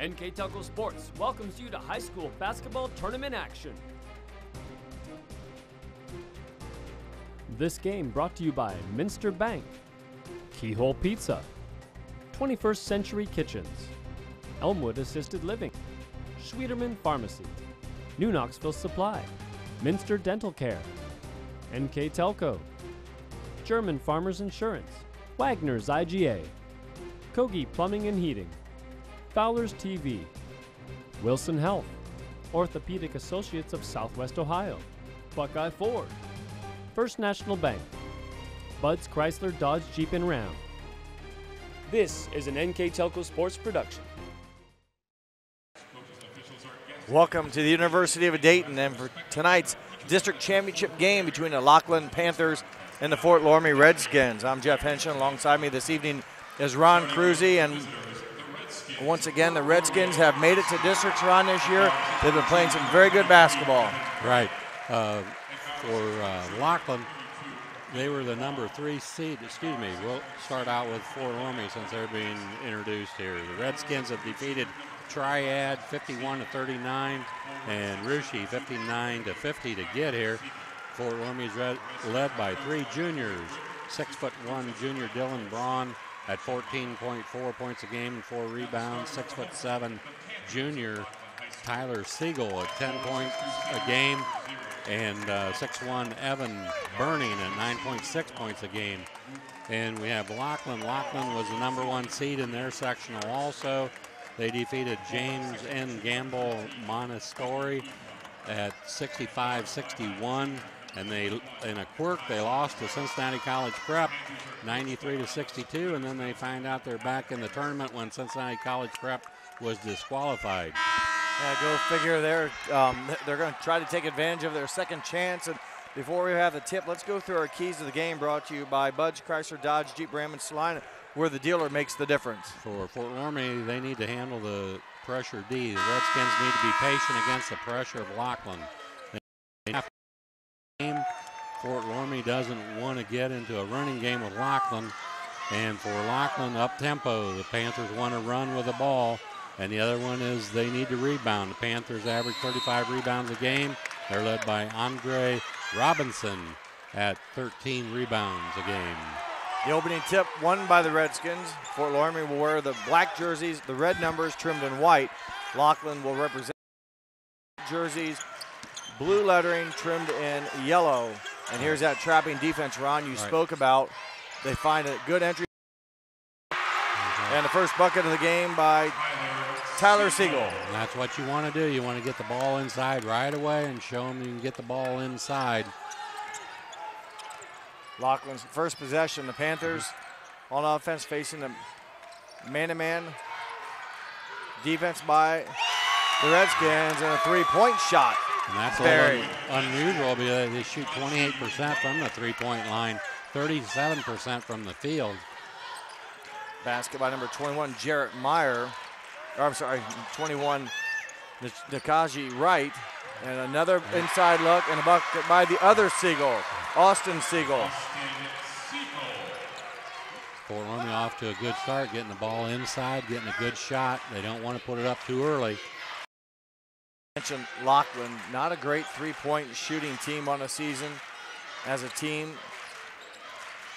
NKTelco Sports welcomes you to high school basketball tournament action. This game brought to you by Minster Bank, Keyhole Pizza, 21st Century Kitchens, Elmwood Assisted Living, Schwieterman Pharmacy, New Knoxville Supply, Minster Dental Care, NKTelco, German Farmers Insurance, Wagner's IGA, Kogi Plumbing and Heating, Fowler's TV, Wilson Health, Orthopedic Associates of Southwest Ohio, Buckeye Ford, First National Bank, Bud's Chrysler Dodge Jeep and Ram. This is an NKTelco Sports production. Welcome to the University of Dayton, and for tonight's district championship game between the Lockland Panthers and the Fort Loramie Redskins. I'm Jeff Henshin. Alongside me this evening is Ron Cruzy, and once again, the Redskins have made it to districts, Ron, this year. They've been playing some very good basketball. Right. For Lockland, they were the number 3 seed. Excuse me. We'll start out with Fort Loramie since they're being introduced here. The Redskins have defeated Triad 51-39 and Russia 59-50 to get here. Fort Loramie is led by 3 juniors. 6'1" junior Dylan Braun at 14.4 points a game and 4 rebounds. 6'7" junior Tyler Siegel at 10 points a game, and 6'1" Evan Burning at 9.6 points a game. And we have Lockland. Lockland was the number 1 seed in their sectional also. They defeated James N. Gamble Montessori at 65-61. And in a quirk, they lost to Cincinnati College Prep 93-62, and then they find out they're back in the tournament when Cincinnati College Prep was disqualified. Yeah, go figure. They're going to try to take advantage of their second chance. And before we have the tip, let's go through our keys to the game, brought to you by Bud's Chrysler Dodge Jeep Ram and Salina, where the dealer makes the difference. For Fort Loramie, they need to handle the pressure D. The Redskins need to be patient against the pressure of Lockland. Fort Loramie doesn't want to get into a running game with Lockland, and for Lockland, up tempo, the Panthers want to run with the ball, and the other one is they need to rebound. The Panthers average 35 rebounds a game. They're led by Andre Robinson at 13 rebounds a game. The opening tip won by the Redskins. Fort Loramie will wear the black jerseys, the red numbers trimmed in white. Lockland will represent jerseys, blue lettering trimmed in yellow. And here's that trapping defense, Ron, you spoke about. They find a good entry. And the first bucket of the game by Tyler Siegel. And that's what you want to do. You want to get the ball inside right away and show them you can get the ball inside. Lockland's first possession. The Panthers on offense facing the man-to-man defense by the Redskins, and a three-point shot. And that's a little unusual because they shoot 28% from the three-point line, 37% from the field. Basket by number 21, Jarrett Meyer. Or I'm sorry, 21, Nakaji Wright. And another inside look and a bucket by the other Siegel, Austin Siegel. Fort Loramie off to a good start, getting the ball inside, getting a good shot. They don't want to put it up too early. Mentioned Lockland, not a great three-point shooting team on the season. As a team,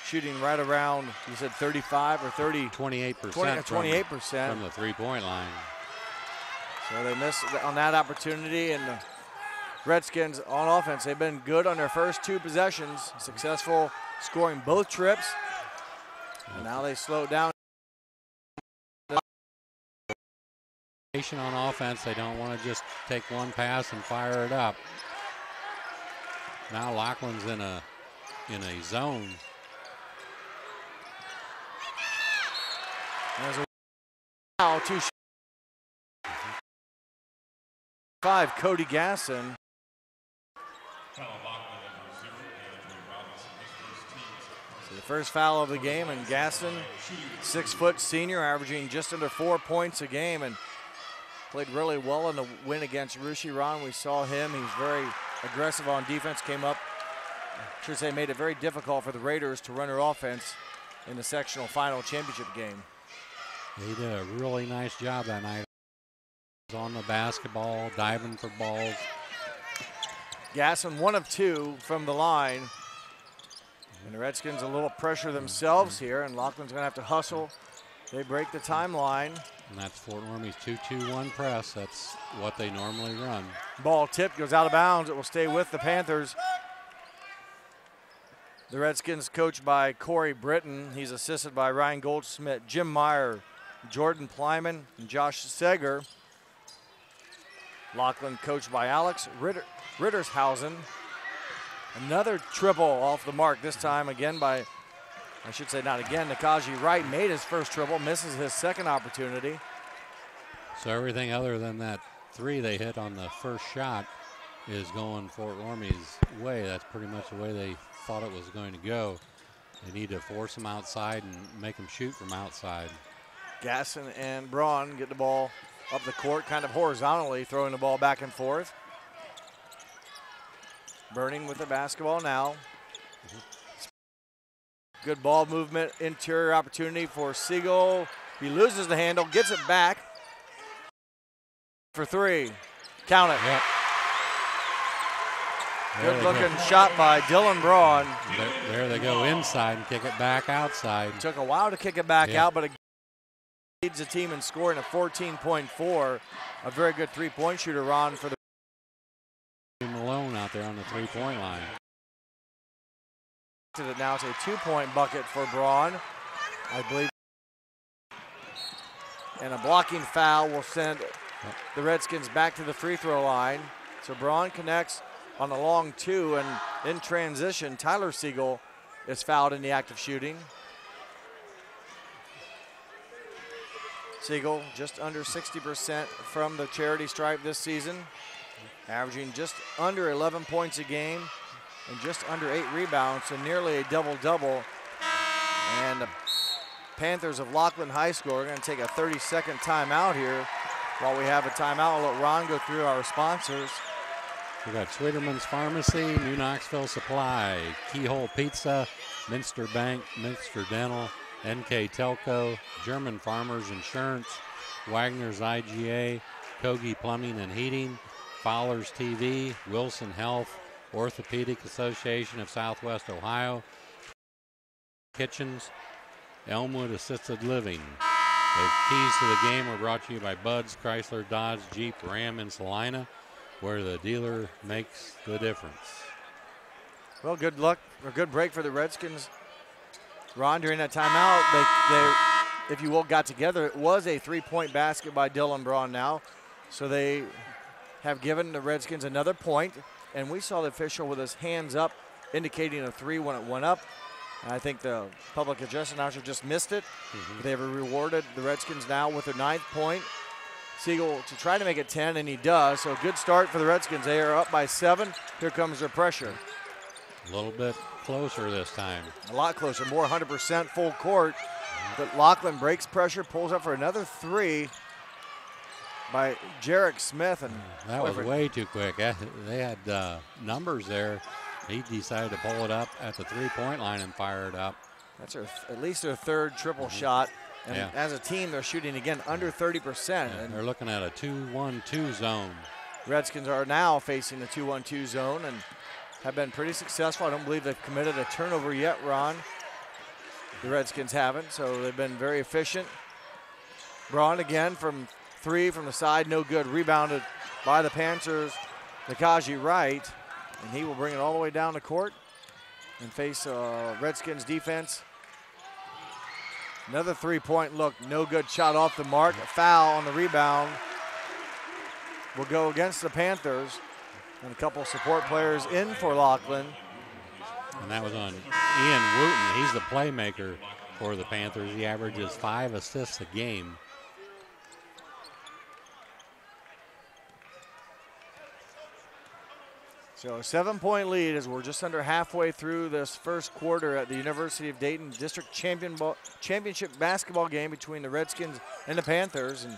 shooting right around, you said 35 or 30? 28% from the three-point line. So they missed on that opportunity, and the Redskins on offense, they've been good on their first 2 possessions, successful scoring both trips. And now they slow down. On offense, they don't want to just take one pass and fire it up. Now Lockland's in a zone. There's a now 2 5, Cody Gassin. So the first foul of the game, and Gassin, 6-foot senior, averaging just under 4 points a game, and played really well in the win against Russia. Ron, we saw him. He was very aggressive on defense, came up, I should say, made it very difficult for the Raiders to run their offense in the sectional final championship game. He did a really nice job that night. On the basketball, diving for balls. Gassin 1 of 2 from the line. And the Redskins a little pressure themselves here, and Lockland's gonna have to hustle. They break the timeline. And that's Fort Loramie's 2-2-1 press. That's what they normally run. Ball tipped, goes out of bounds. It will stay with the Panthers. The Redskins coached by Corey Britton. He's assisted by Ryan Goldschmidt, Jim Meyer, Jordan Plyman, and Josh Seger. Lockland coached by Alex Rittershausen. Another triple off the mark, this time again by, I should say not again, Nakaji Wright made his first triple, misses his second opportunity. So everything other than that 3 they hit on the first shot is going Fort Loramie's way. That's pretty much the way they thought it was going to go. They need to force them outside and make them shoot from outside. Gassin and Braun get the ball up the court, kind of horizontally, throwing the ball back and forth. Burning with the basketball now. Good ball movement, interior opportunity for Siegel. He loses the handle, gets it back for 3. Count it. Yep. Good looking shot by Dylan Braun. There they go inside and kick it back outside. Took a while to kick it back out, but it leads the team in scoring at 14.4. A very good three-point shooter, Ron, for the Malone out there on the 3-point line. Now it's a 2-point bucket for Braun, I believe. And a blocking foul will send the Redskins back to the free throw line. So Braun connects on a long 2, and in transition, Tyler Siegel is fouled in the act of shooting. Siegel just under 60% from the charity stripe this season, averaging just under 11 points a game and just under 8 rebounds, so nearly a double-double. And the Panthers of Lockland High School are going to take a 30-second timeout here. While we have a timeout, I'll let Ron go through our sponsors. We got Sweeterman's Pharmacy, New Knoxville Supply, Keyhole Pizza, Minster Bank, Minster Dental, NKTelco, German Farmers Insurance, Wagner's IGA, Kogi Plumbing and Heating, Fowler's TV, Wilson Health, Orthopedic Association of Southwest Ohio, Kitchens, Elmwood Assisted Living. The keys to the game were brought to you by Bud's Chrysler Dodge Jeep Ram in Salina, where the dealer makes the difference. Well, good luck, or good break for the Redskins. Ron, during that timeout, they, if you will, got together. It was a 3-point basket by Dylan Braun now. So they have given the Redskins another point. And we saw the official with his hands up, indicating a 3 when it went up. And I think the public address announcer just missed it. They have rewarded the Redskins now with their 9th point. Siegel to try to make it 10, and he does. So good start for the Redskins. They are up by 7. Here comes their pressure. A little bit closer this time. A lot closer, more 100% full court. But Lockland breaks pressure, pulls up for another 3 by Jarek Smith. And that was way too quick. They had numbers there. He decided to pull it up at the 3-point line and fire it up. That's at least their 3rd triple shot. And as a team, they're shooting again under 30%. And they're looking at a 2-1-2 zone. Redskins are now facing the 2-1-2 zone and have been pretty successful. I don't believe they've committed a turnover yet, Ron. The Redskins haven't, so they've been very efficient. Braun again from 3 from the side, no good. Rebounded by the Panthers, Nakaji Wright, and he will bring it all the way down the court and face Redskins defense. Another 3-point look, no good, shot off the mark. A foul on the rebound will go against the Panthers. And a couple support players in for Lockland. And that was on Ian Wooten. He's the playmaker for the Panthers. He averages 5 assists a game. So a 7-point lead as we're just under halfway through this first quarter at the University of Dayton District Championship basketball game between the Redskins and the Panthers. And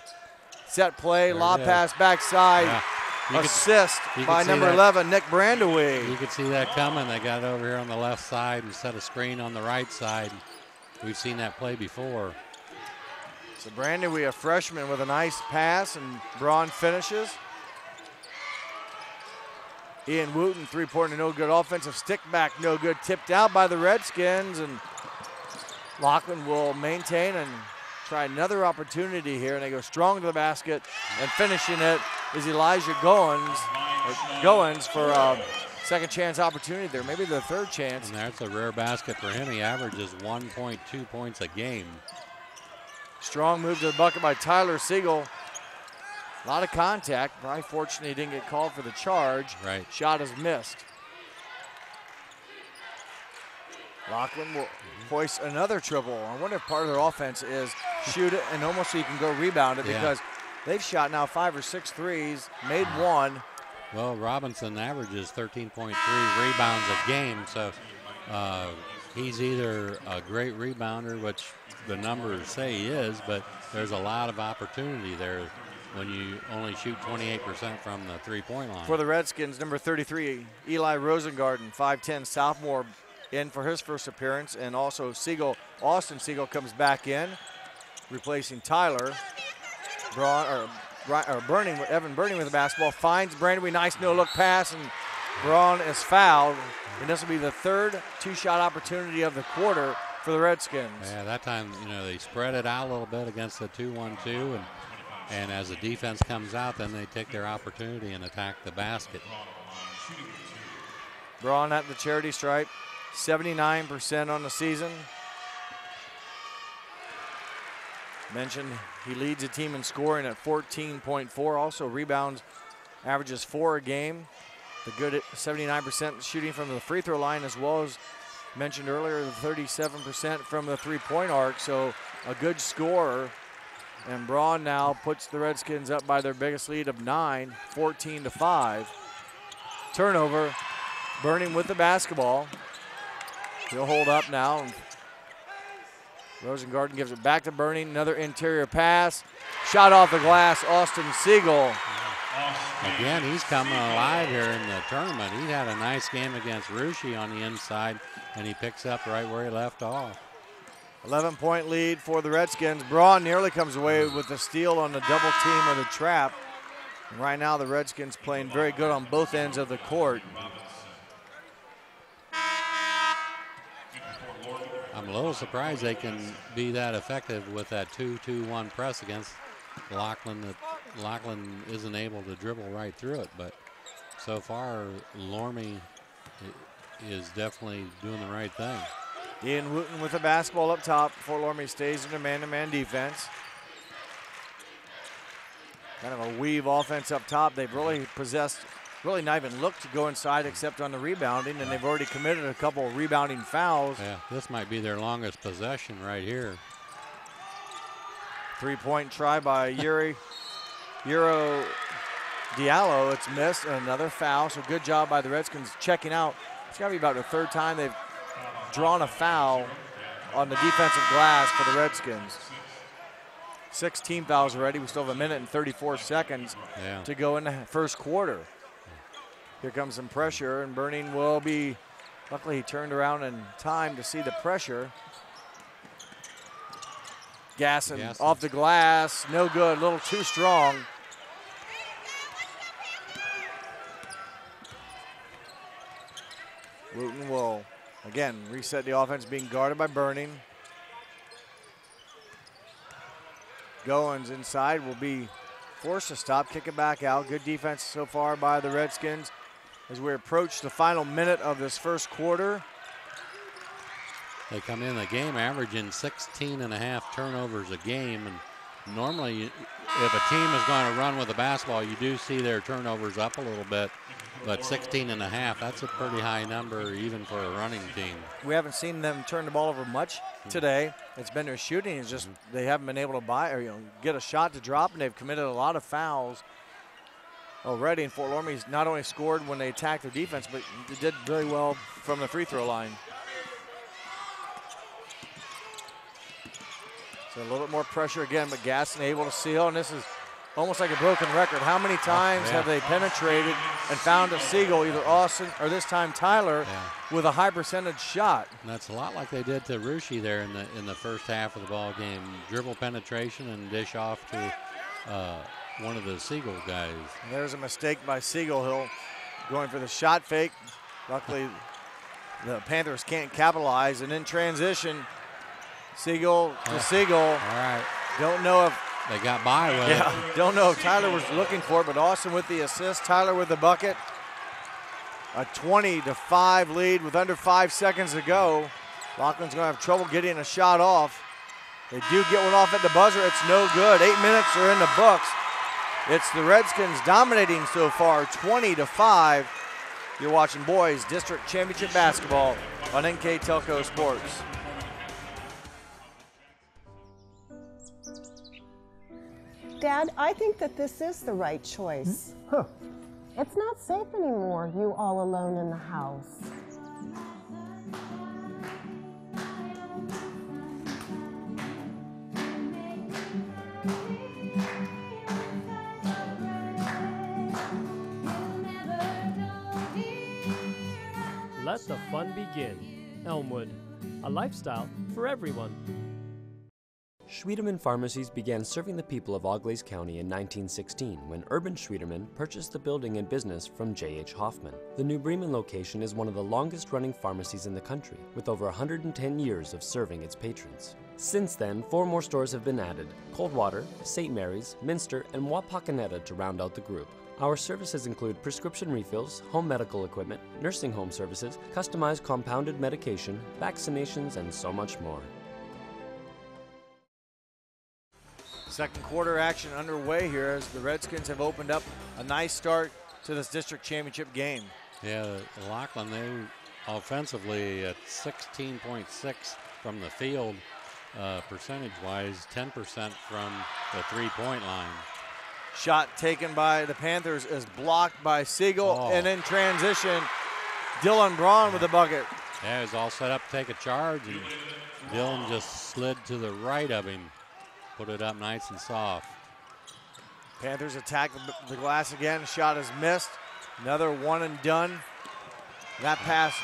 set play, lob pass backside. Yeah. Assist by number 11, Nick Brandewee. You could see that coming. They got it over here on the left side and set a screen on the right side. We've seen that play before. So Brandon, we have freshman with a nice pass, and Braun finishes. Ian Wooten, three-pointer, no good. Offensive stick back, no good. Tipped out by the Redskins, and Lockland will maintain and try another opportunity here, and they go strong to the basket, and finishing it is Elijah Goins for a second chance opportunity there, maybe the third chance. And that's a rare basket for him. He averages 1.2 points a game. Strong move to the bucket by Tyler Siegel. A lot of contact. Probably fortunate he didn't get called for the charge. Right. Shot is missed. Lockland will hoist another triple. I wonder if part of their offense is shoot it and almost so you can go rebound it, because they've shot now 5 or 6 threes, made one. Well, Robinson averages 13.3 rebounds a game, so he's either a great rebounder, which the numbers say he is, but there's a lot of opportunity there when you only shoot 28% from the three-point line. For the Redskins, number 33, Eli Rosengarten, 5'10", sophomore, in for his first appearance, and also Siegel, Austin Siegel comes back in, replacing Tyler. Evan Burning with the basketball, finds Brandon, nice no-look pass, and Braun is fouled, and this will be the third two-shot opportunity of the quarter for the Redskins. Yeah, that time, they spread it out a little bit against the 2-1-2, and as the defense comes out, then they take their opportunity and attack the basket. Braun at the charity stripe, 79% on the season. Mentioned he leads the team in scoring at 14.4, also rebounds, averages 4 a game. The good 79% shooting from the free throw line, as well as mentioned earlier, the 37% from the three-point arc, so a good scorer. And Braun now puts the Redskins up by their biggest lead of 9, 14-5. Turnover, Burning with the basketball. He'll hold up now. And Rosengarten gives it back to Burning, another interior pass. Shot off the glass, Austin Siegel. Again, he's coming alive here in the tournament. He had a nice game against Russia on the inside, and he picks up right where he left off. 11-point lead for the Redskins. Braun nearly comes away with the steal on the double team or the trap. And right now the Redskins playing very good on both ends of the court. I'm a little surprised they can be that effective with that 2-2-1 press against Lockland, that Lockland isn't able to dribble right through it. But so far, Loramie is definitely doing the right thing. Ian Wooten with the basketball up top. Fort Loramie stays in a man-to-man defense. Kind of a weave offense up top. They've really not even looked to go inside except on the rebounding, and they've already committed a couple of rebounding fouls. Yeah, this might be their longest possession right here. Three-point try by Euro Diallo. It's missed, and another foul. So good job by the Redskins checking out. It's got to be about the third time they've drawn a foul on the defensive glass for the Redskins. 16 fouls already. We still have 1 minute and 34 seconds to go in the first quarter. Here comes some pressure, and Burning will be, luckily he turned around in time to see the pressure. Gassin off the glass, no good, a little too strong. Wooten will, again, reset the offense, being guarded by Burning. Goins inside will be forced to stop, kick it back out. Good defense so far by the Redskins as we approach the final minute of this first quarter. They come in the game averaging 16.5 turnovers a game, and normally if a team is going to run with the basketball, you do see their turnovers up a little bit, but 16.5, that's a pretty high number even for a running team. We haven't seen them turn the ball over much today. It's been their shooting. It's just they haven't been able to get a shot to drop, and they've committed a lot of fouls already. And Fort Loramie's not only scored when they attacked their defense, but they did really well from the free throw line. So a little bit more pressure again, but Gassin able to seal, and this is almost like a broken record. How many times have they penetrated and found a Siegel, either Austin or this time Tyler, with a high percentage shot? And that's a lot like they did to Ruschi there in the first half of the ball game. Dribble penetration and dish off to one of the Siegel guys. And there's a mistake by Siegel. He'll going for the shot fake. Luckily, the Panthers can't capitalize. And in transition, Siegel to Siegel. All right. Don't know if they got by with it. Don't know if Tyler was looking for it, but Austin with the assist, Tyler with the bucket. A 20-5 lead with under 5 seconds to go. Lockland's going to have trouble getting a shot off. They do get one off at the buzzer. It's no good. 8 minutes are in the books. It's the Redskins dominating so far, 20-5. You're watching boys district championship basketball on NKTelco Sports. Dad, I think that this is the right choice. Huh. It's not safe anymore, you all alone in the house. Let the fun begin. Elmwood, a lifestyle for everyone. Schwiedemann Pharmacies began serving the people of Auglaize County in 1916 when Urban Schwiedemann purchased the building and business from J.H. Hoffman. The New Bremen location is one of the longest-running pharmacies in the country, with over 110 years of serving its patrons. Since then, 4 more stores have been added: Coldwater, St. Mary's, Minster, and Wapakoneta to round out the group. Our services include prescription refills, home medical equipment, nursing home services, customized compounded medication, vaccinations, and so much more. Second quarter action underway here as the Redskins have opened up a nice start to this district championship game. Yeah, Lockland, they offensively at 16.6 from the field, percentage-wise, 10% from the three-point line. Shot taken by the Panthers is blocked by Siegel, and in transition, Dylan Braun with the bucket. Yeah, he was all set up to take a charge, and Dylan just slid to the right of him. Put it up nice and soft. Panthers attack the glass again. Shot is missed. Another one and done. That pass,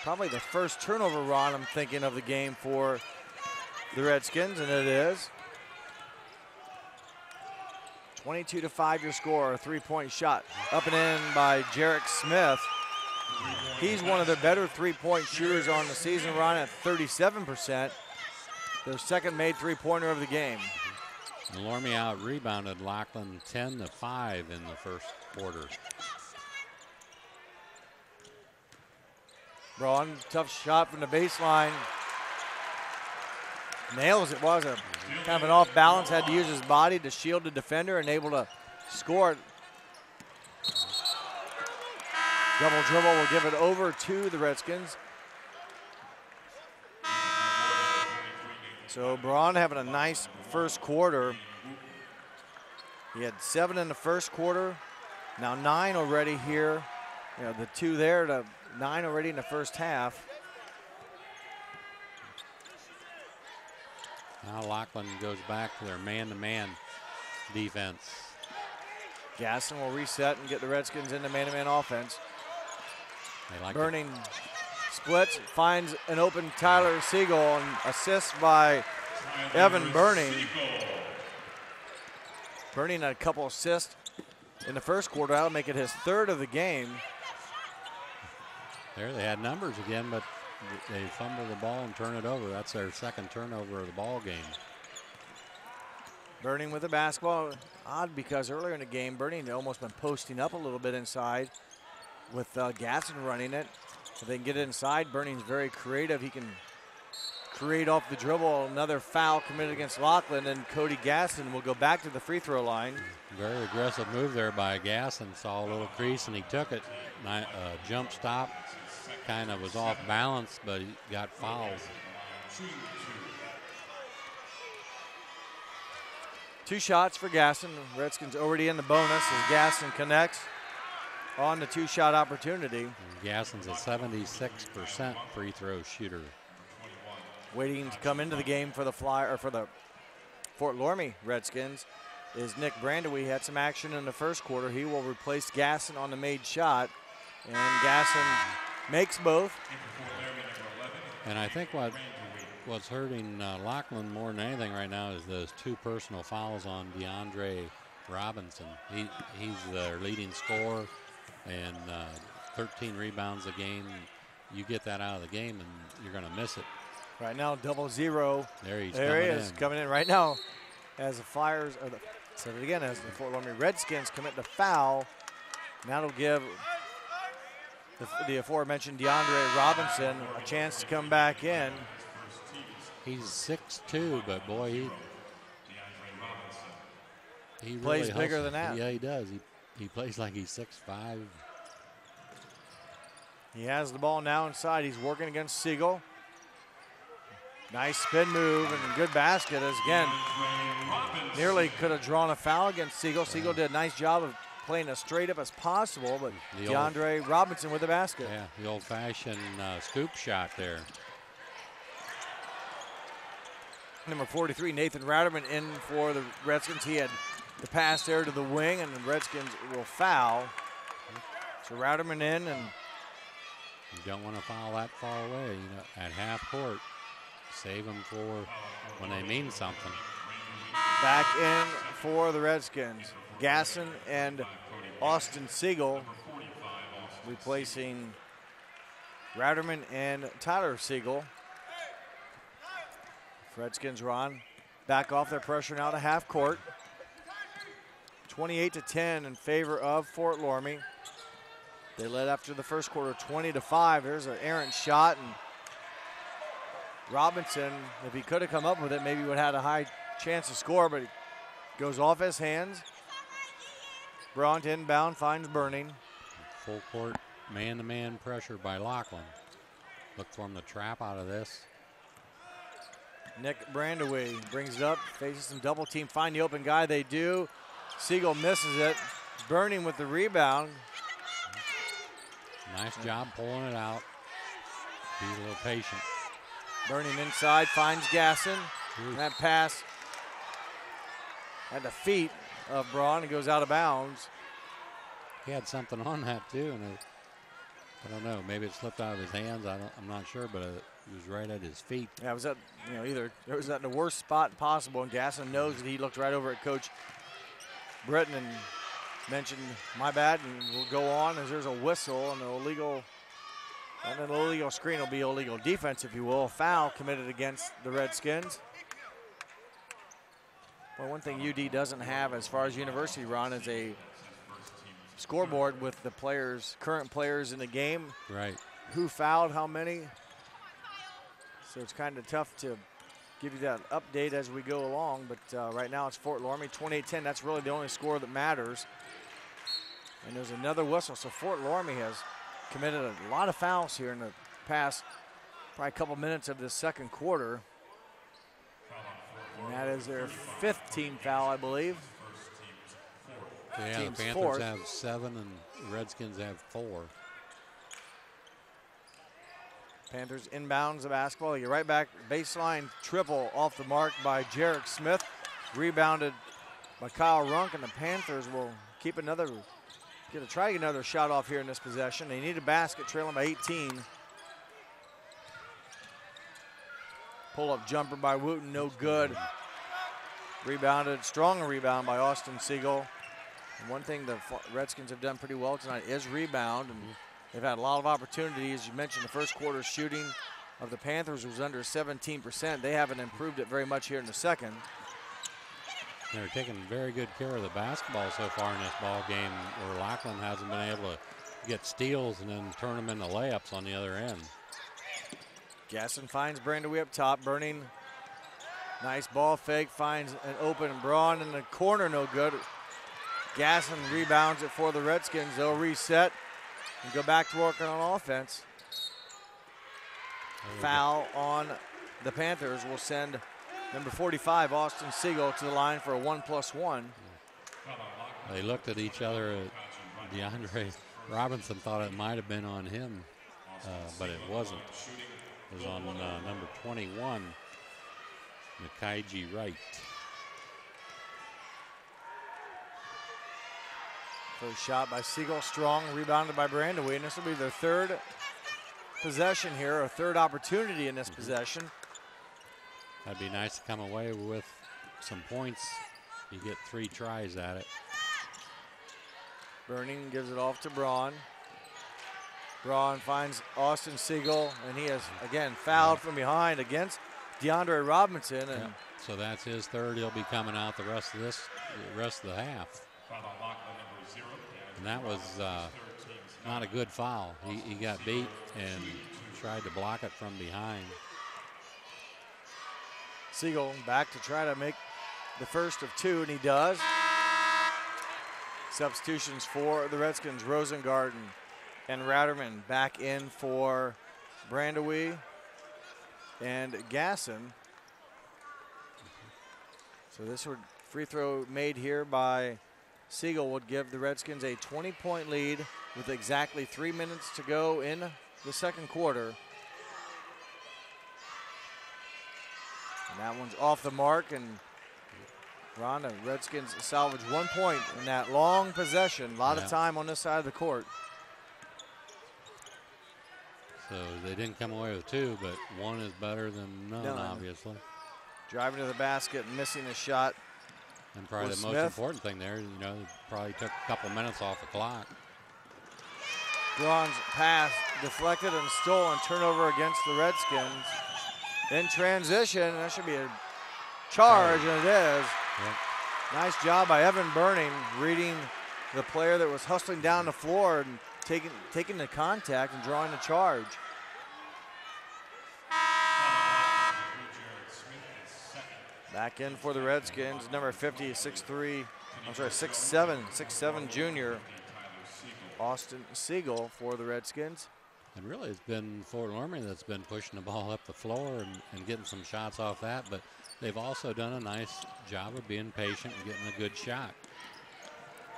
probably the first turnover run I'm thinking of the game for the Redskins, and it is. 22-5 your score, a three-point shot. Up and in by Jarek Smith. He's one of their better three-point shooters on the season, run at 37%. Their second made three-pointer of the game. And Loramie out-rebounded Lockland 10-5 in the first quarter. Braun, tough shot from the baseline. Nails it. Was a kind of an off balance. Had to use his body to shield the defender and able to score it. Double dribble will give it over to the Redskins. So Braun having a nice first quarter. He had 7 in the first quarter. Now 9 already here. You know, the 2 there to 9 already in the first half. Now Lockland goes back to their man-to-man defense. Gassin will reset and get the Redskins into man-to-man offense. They like Burning splits, finds an open Tyler Siegel, and assist by Evan Burning. Burning had a couple assists in the first quarter. That'll make it his 3rd of the game. There they had numbers again, but they fumble the ball and turn it over. That's their second turnover of the ball game. Burning with the basketball. Odd because earlier in the game, Burning had almost been posting up a little bit inside with Gassin running it. If they can get it inside, Burning's very creative. He can create off the dribble. Another foul committed against Lockland, and Cody Gassin will go back to the free throw line. Very aggressive move there by Gassin. Saw a little crease and he took it. Jump stop. Kind of was off balance, but he got fouled. 2 shots for Gassin. Redskins already in the bonus as Gassin connects on the 2-shot opportunity. And Gassin's a 76% free throw shooter. Waiting to come into the game for the Fort Loramie Redskins is Nick Brandewee. Had some action in the first quarter. He will replace Gassin on the made shot, and Gassin makes both. And I think what's hurting Lockland more than anything right now is those 2 personal fouls on DeAndre Robinson. He's their leading scorer, and 13 rebounds a game. You get that out of the game, and you're going to miss it. Right now, 0-0. There he is, coming in right now as the Flyers, or said it again, as the Fort Loramie Redskins commit the foul. And that'll give the aforementioned DeAndre Robinson a chance to come back in. He's 6'2", but boy, he plays really bigger hustles. than that. Yeah, he does. He plays like he's 6'5". He has the ball now inside. He's working against Siegel. Nice spin move and good basket as again. Nearly could have drawn a foul against Siegel. Siegel did a nice job of playing as straight up as possible, but DeAndre Robinson with the basket. Yeah, the old-fashioned scoop shot there. Number 43, Nathan Ratterman, in for the Redskins. He had the pass there to the wing, and the Redskins will foul. So Ratterman in, and you don't want to foul that far away, at half court. Save them for when they mean something. Back in for the Redskins. Gassin and Austin Siegel replacing Ratterman and Tyler Siegel. Redskins run back off their pressure now to half court. 28-10 in favor of Fort Loramie. They led after the first quarter 20-5. There's an errant shot, and Robinson, if he could have come up with it, maybe would have had a high chance to score, but it goes off his hands. Bront inbound, finds Burning. Full court man-to-man pressure by Lockland. Look for him to trap out of this. Nick Brandewee brings it up, faces some double team, find the open guy, they do. Siegel misses it. Burning with the rebound. Nice job pulling it out. Be a little patient. Burning inside, finds Gassin. And that pass at the feet of Braun, it goes out of bounds. He had something on that too, and I don't know, maybe it slipped out of his hands. I'm not sure, but it was right at his feet. Yeah, it was at, either it was at the worst spot possible, and Gassin knows that he looked right over at Coach Britton and mentioned, my bad, and we'll go on as there's a whistle and an illegal screen will be illegal defense, if you will. Foul committed against the Redskins. Well, one thing UD doesn't have as far as University run is a scoreboard with the current players in the game. Right. Who fouled how many. So it's kind of tough to give you that update as we go along, but right now it's Fort Loramie 28-10. That's really the only score that matters. And there's another whistle. So Fort Loramie has committed a lot of fouls here in the past probably a couple minutes of this second quarter. And that is their 5th team foul, I believe. Yeah, Team's the Panthers 4th. have 7 and the Redskins have 4. Panthers inbounds the basketball. They get right back. Baseline triple off the mark by Jarek Smith. Rebounded by Kyle Runk, and the Panthers will try to get another shot off here in this possession. They need a basket, trailing by 18. Pull-up jumper by Wooten, no good. Rebounded, strong rebound by Austin Siegel. And one thing the Redskins have done pretty well tonight is rebound, and they've had a lot of opportunities. You mentioned the first quarter shooting of the Panthers was under 17%. They haven't improved it very much here in the second. They're taking very good care of the basketball so far in this ball game, where Lockland hasn't been able to get steals and then turn them into layups on the other end. Gassin finds Brandewee up top. Burning, nice ball fake, finds an open Braun in the corner, no good. Gassin rebounds it for the Redskins. They'll reset and go back to working on offense. Foul on the Panthers will send number 45, Austin Siegel, to the line for a 1+1. They looked at each other. DeAndre Robinson thought it might have been on him, but it wasn't. It was on number 21, Mikaiji Wright. First shot by Siegel, strong, rebounded by Brandewee, and this will be their third possession here, or third opportunity in this possession. That'd be nice to come away with some points. You get 3 tries at it. Burning gives it off to Braun. Braun finds Austin Siegel, and he is, again, fouled from behind against DeAndre Robinson. And so that's his third. He'll be coming out the rest of the half. And that was not a good foul. He got beat and tried to block it from behind. Siegel back to try to make the first of 2, and he does. Substitutions for the Redskins, Rosengarten and Ratterman back in for Brandewee and Gassin. So this free throw made here by Siegel would give the Redskins a 20-point lead with exactly 3 minutes to go in the second quarter. And that one's off the mark, and Ron, the Redskins salvage 1 point in that long possession. A lot of time on this side of the court. So they didn't come away with 2, but 1 is better than none, obviously. Driving to the basket, missing a shot. And probably the most important thing there, probably took a couple minutes off the clock. Braun's pass deflected and stolen, turnover against the Redskins. In transition, that should be a charge, and it is. Yep. Nice job by Evan Burning, reading the player that was hustling down the floor and taking the contact and drawing the charge. Back in for the Redskins, number 50, 6'7" junior, Austin Siegel for the Redskins. And really, it's been Fort Loramie that's been pushing the ball up the floor and getting some shots off that, but they've also done a nice job of being patient and getting a good shot.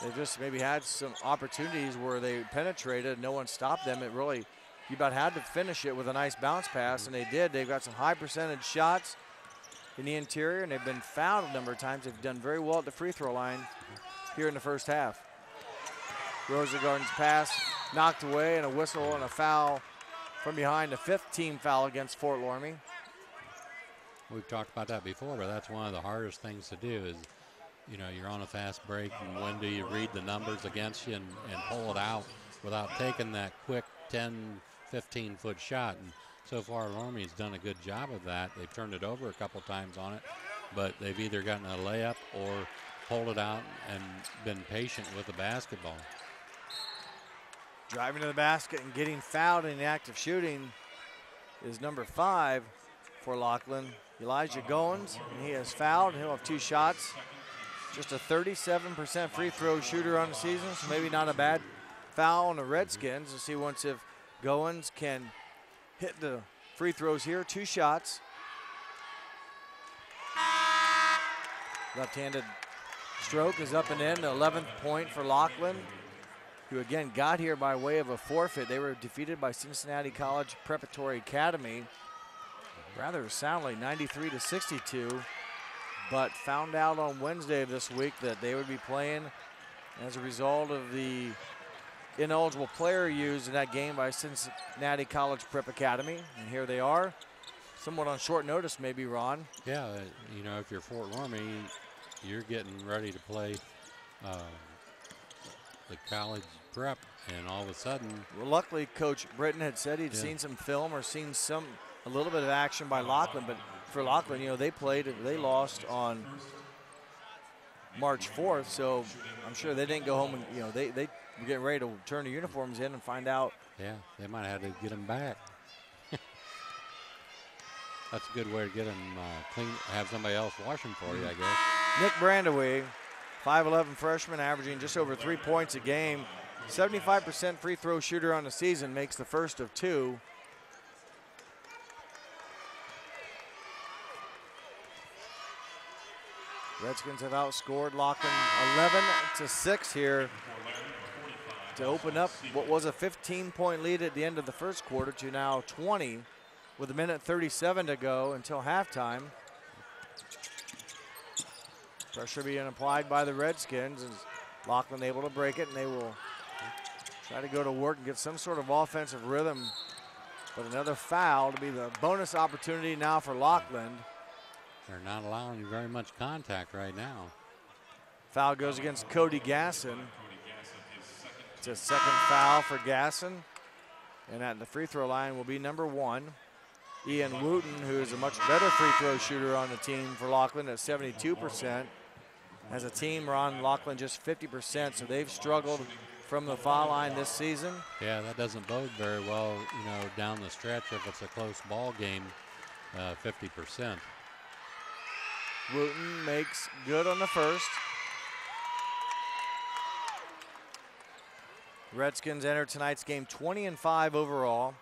They've just maybe had some opportunities where they penetrated, no one stopped them. It really, you about had to finish it with a nice bounce pass, and they did. They've got some high percentage shots in the interior, and they've been fouled a number of times. They've done very well at the free throw line here in the first half. Rosengarten's pass knocked away, and a whistle and a foul from behind, the 5th team foul against Fort Loramie. We've talked about that before, but that's one of the hardest things to do is, you're on a fast break, and when do you read the numbers against you and pull it out without taking that quick 10, 15-foot shot. And so far, Loramie's done a good job of that. They've turned it over a couple times on it, but they've either gotten a layup or pulled it out and been patient with the basketball. Driving to the basket and getting fouled in the act of shooting is number 5 for Lockland, Elijah Goins, and he is fouled. He'll have 2 shots. Just a 37% free throw shooter on the season, so maybe not a bad foul on the Redskins. We'll see once if Goins can hit the free throws here. 2 shots. Left-handed stroke is up and in. The 11th point for Lockland, who again got here by way of a forfeit. They were defeated by Cincinnati College Preparatory Academy rather soundly, 93-62, but found out on Wednesday of this week that they would be playing as a result of the ineligible player used in that game by Cincinnati College Prep Academy. And here they are, somewhat on short notice maybe, Ron. Yeah, if you're Fort Loramie, you're getting ready to play the college prep, and all of a sudden. Well, luckily, Coach Britton had said he'd seen some film or seen a little bit of action by Lockland, but for Lockland, they lost on March 4th, so I'm sure they didn't go home and, they were getting ready to turn the uniforms in and find out. Yeah, they might have had to get them back. That's a good way to get them clean, have somebody else wash them for you, I guess. Nick Brandewee, 5'11" freshman, averaging just over 3 points a game. 75% free throw shooter on the season, makes the first of 2. Redskins have outscored Lockland 11-6 here to open up what was a 15-point lead at the end of the first quarter to now 20 with 1:37 to go until halftime. Pressure being applied by the Redskins as Lockland able to break it, and they will try to go to work and get some sort of offensive rhythm. But another foul to be the bonus opportunity now for Lockland. They're not allowing very much contact right now. Foul goes against Cody Gassin. It's a second foul for Gassin. And at the free throw line will be number 1, Ian Wooten, who is a much better free throw shooter on the team for Lockland at 72%. As a team, Ron, Lockland just 50%, so they've struggled from the foul line this season. Yeah, that doesn't bode very well, you know, down the stretch if it's a close ball game, 50%. Wooten makes good on the first. Redskins enter tonight's game 20-5 overall.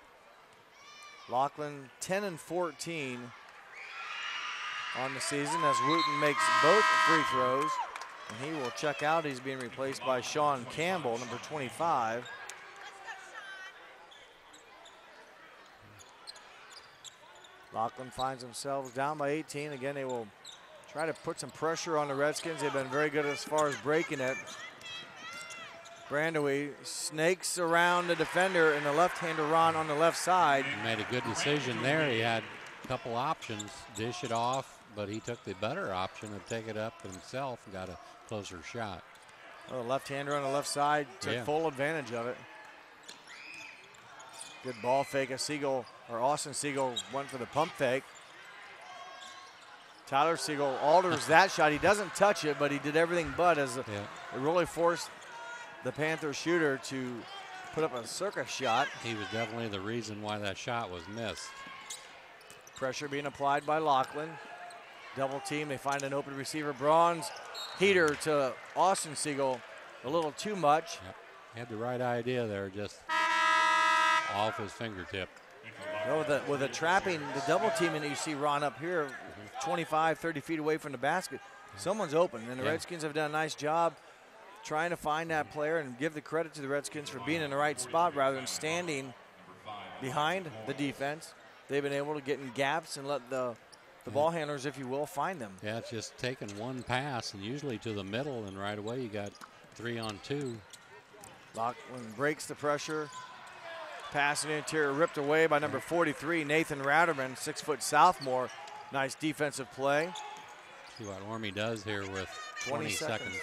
Lockland 10-14 on the season as Wooten makes both free throws. And he will check out. He's being replaced by Sean Campbell, number 25. Lockland finds themselves down by 18. Again, they will try to put some pressure on the Redskins. They've been very good as far as breaking it. Brandewee snakes around the defender and the left-hander Ron on the left side. He made a good decision there. He had a couple options, dish it off, but he took the better option of take it up himself and got a closer shot. Well, the left-hander on the left side took full advantage of it. Good ball fake. Siegel, or Austin Siegel, went for the pump fake. Tyler Siegel alters that shot. He doesn't touch it, but he did everything but, as it really forced the Panther shooter to put up a circus shot. He was definitely the reason why that shot was missed. Pressure being applied by Lockland. Double team, they find an open receiver. Braun's heater to Austin Siegel, a little too much. Yep. He had the right idea there, just off his fingertip. Well, with a trapping, the double teaming that you see Ron up here, 25, 30 feet away from the basket, someone's open, and the Redskins have done a nice job trying to find that player and give the credit to the Redskins for being in the right spot rather than standing behind the defense. They've been able to get in gaps and let the ball handlers, if you will, find them. Yeah, it's just taking one pass and usually to the middle, and right away you got 3-on-2. Lockland breaks the pressure. Pass in the interior ripped away by number 43, Nathan Ratterman, 6-foot sophomore. Nice defensive play. See what Loramie does here with 20 seconds.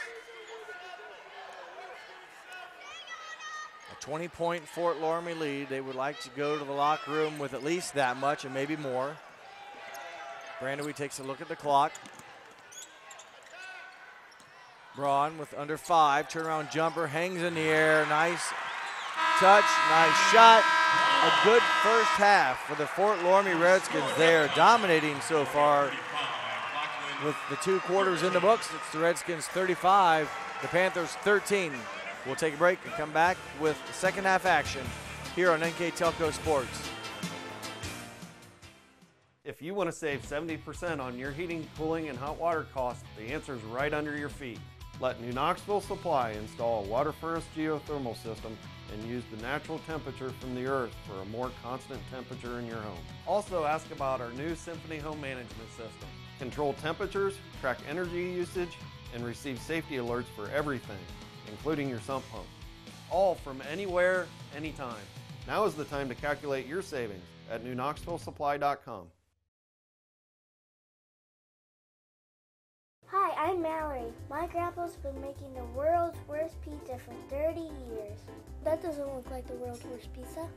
A 20-point Fort Loramie lead. They would like to go to the locker room with at least that much and maybe more. Brandewee takes a look at the clock. Braun with under 5, turnaround jumper, hangs in the air, nice touch, nice shot. A good first half for the Fort Loramie Redskins. They're dominating so far with the 2 quarters in the books. It's the Redskins 35, the Panthers 13. We'll take a break and come back with second half action here on NKTelco Sports. If you want to save 70% on your heating, cooling, and hot water costs, the answer is right under your feet. Let New Knoxville Supply install a water furnace geothermal system and use the natural temperature from the earth for a more constant temperature in your home. Also ask about our new Symphony home management system. Control temperatures, track energy usage, and receive safety alerts for everything, including your sump pump. All from anywhere, anytime. Now is the time to calculate your savings at newknoxvillesupply.com. Hi, I'm Mallory. My grandpa's been making the world's worst pizza for 30 years. That doesn't look like the world's worst pizza.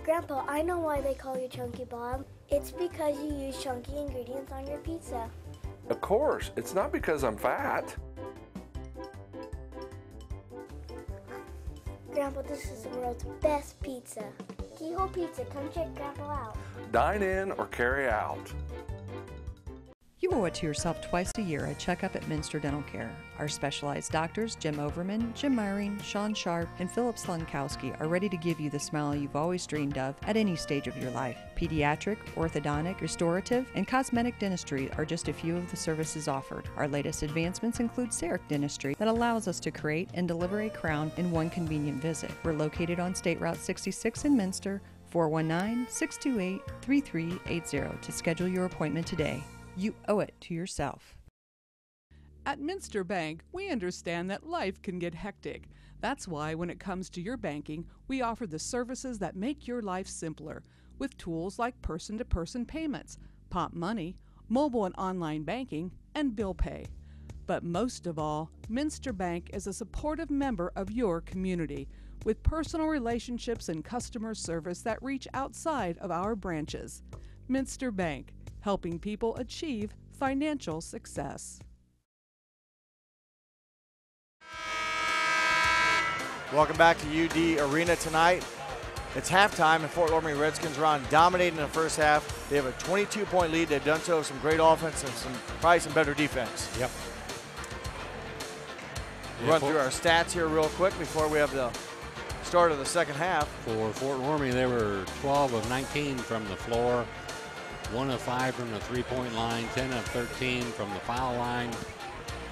Grandpa, I know why they call you Chunky Bob. It's because you use chunky ingredients on your pizza. Of course, it's not because I'm fat. Grandpa, this is the world's best pizza. Keyhole Pizza, come check Grandpa out. Dine in or carry out. You owe it to yourself twice a year a checkup at Minster Dental Care. Our specialized doctors, Jim Overman, Jim Myring, Sean Sharp, and Philip Slunkowski, are ready to give you the smile you've always dreamed of at any stage of your life. Pediatric, orthodontic, restorative, and cosmetic dentistry are just a few of the services offered. Our latest advancements include CEREC dentistry that allows us to create and deliver a crown in one convenient visit. We're located on State Route 66 in Minster, 419-628-3380 to schedule your appointment today. You owe it to yourself. At Minster Bank, we understand that life can get hectic. That's why when it comes to your banking, we offer the services that make your life simpler with tools like person-to-person payments, Pop Money, mobile and online banking, and bill pay. But most of all, Minster Bank is a supportive member of your community with personal relationships and customer service that reach outside of our branches. Minster Bank, helping people achieve financial success. Welcome back to UD Arena tonight. It's halftime, and Fort Loramie Redskins are on dominating in the first half. They have a 22-point lead. They've done so with some great offense and probably some better defense. Yep. Run through our stats here real quick before we have the start of the second half. For Fort Loramie, they were 12 of 19 from the floor, 1 of 5 from the three-point line, 10 of 13 from the foul line,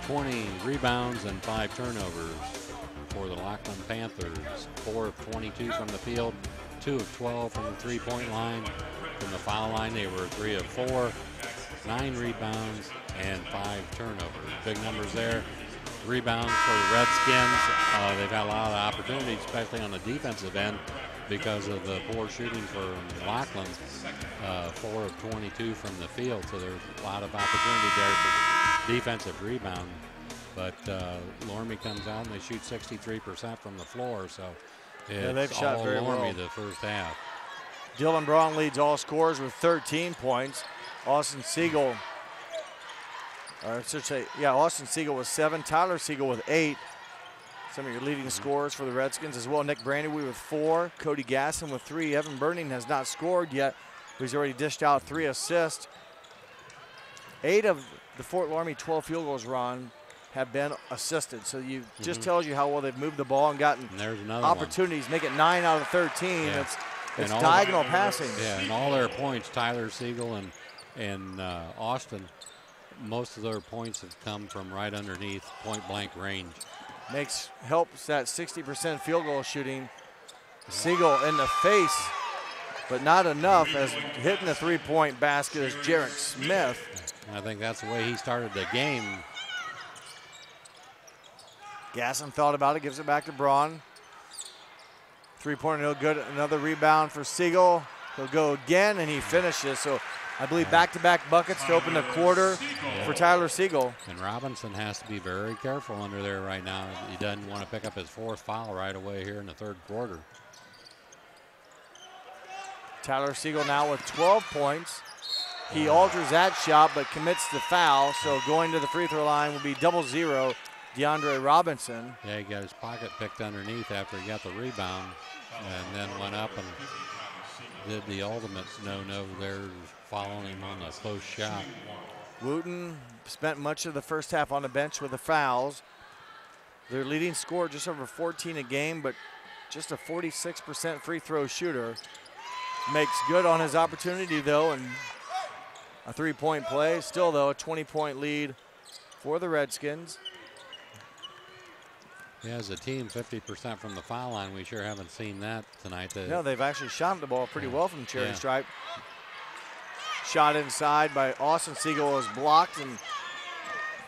20 rebounds, and 5 turnovers. For the Lockland Panthers, 4 of 22 from the field, 2 of 12 from the three-point line. From the foul line, they were 3 of 4, 9 rebounds, and 5 turnovers. Big numbers there. Rebounds for the Redskins. They've had a lot of opportunities, especially on the defensive end, because of the poor shooting for Lockland. 4 of 22 from the field, so there's a lot of opportunity there for defensive rebound. But Loramie comes out and they shoot 63% from the floor, so they've it's shot all very Loramie well. the first half. Dylan Braun leads all scorers with 13 points. Austin Siegel with 7. Tyler Siegel with 8. Some of your leading scorers for the Redskins as well. Nick Brandywee with 4. Cody Gassin with 3. Evan Burning has not scored yet, but he's already dished out 3 assists. 8 of the Fort Loramie 12 field goals, Ron, have been assisted. So you just tells you how well they've moved the ball and gotten opportunities. One. Make it 9 out of 13. Yeah. It's diagonal passing. Yeah, and all their points, Tyler Siegel and Austin, most of their points have come from right underneath point-blank range. Helps that 60% field goal shooting. Siegel in the face, but not enough, as hitting the three-point basket is Jarrett Smith. I think that's the way he started the game. Gassin thought about it, gives it back to Braun. Three-pointer, no good. Another rebound for Siegel. He'll go again, and he finishes. So I believe back-to-back buckets to open the quarter for Tyler Siegel. And Robinson has to be very careful under there right now. He doesn't want to pick up his 4th foul right away here in the third quarter. Tyler Siegel now with 12 points. He alters that shot, but commits the foul. So going to the free throw line will be 0-0. DeAndre Robinson. Yeah, he got his pocket picked underneath after he got the rebound, and then went up and did the ultimate no-no there, following him on a close shot. Wooten spent much of the first half on the bench with the fouls. Their leading scorer just over 14 a game, but just a 46% free throw shooter. Makes good on his opportunity, though, and a three-point play. Still, though, a 20-point lead for the Redskins. Yeah, as a team, 50% from the foul line. We sure haven't seen that tonight. No, they've actually shot the ball pretty well from Cherry Stripe. Shot inside by Austin Siegel is blocked, and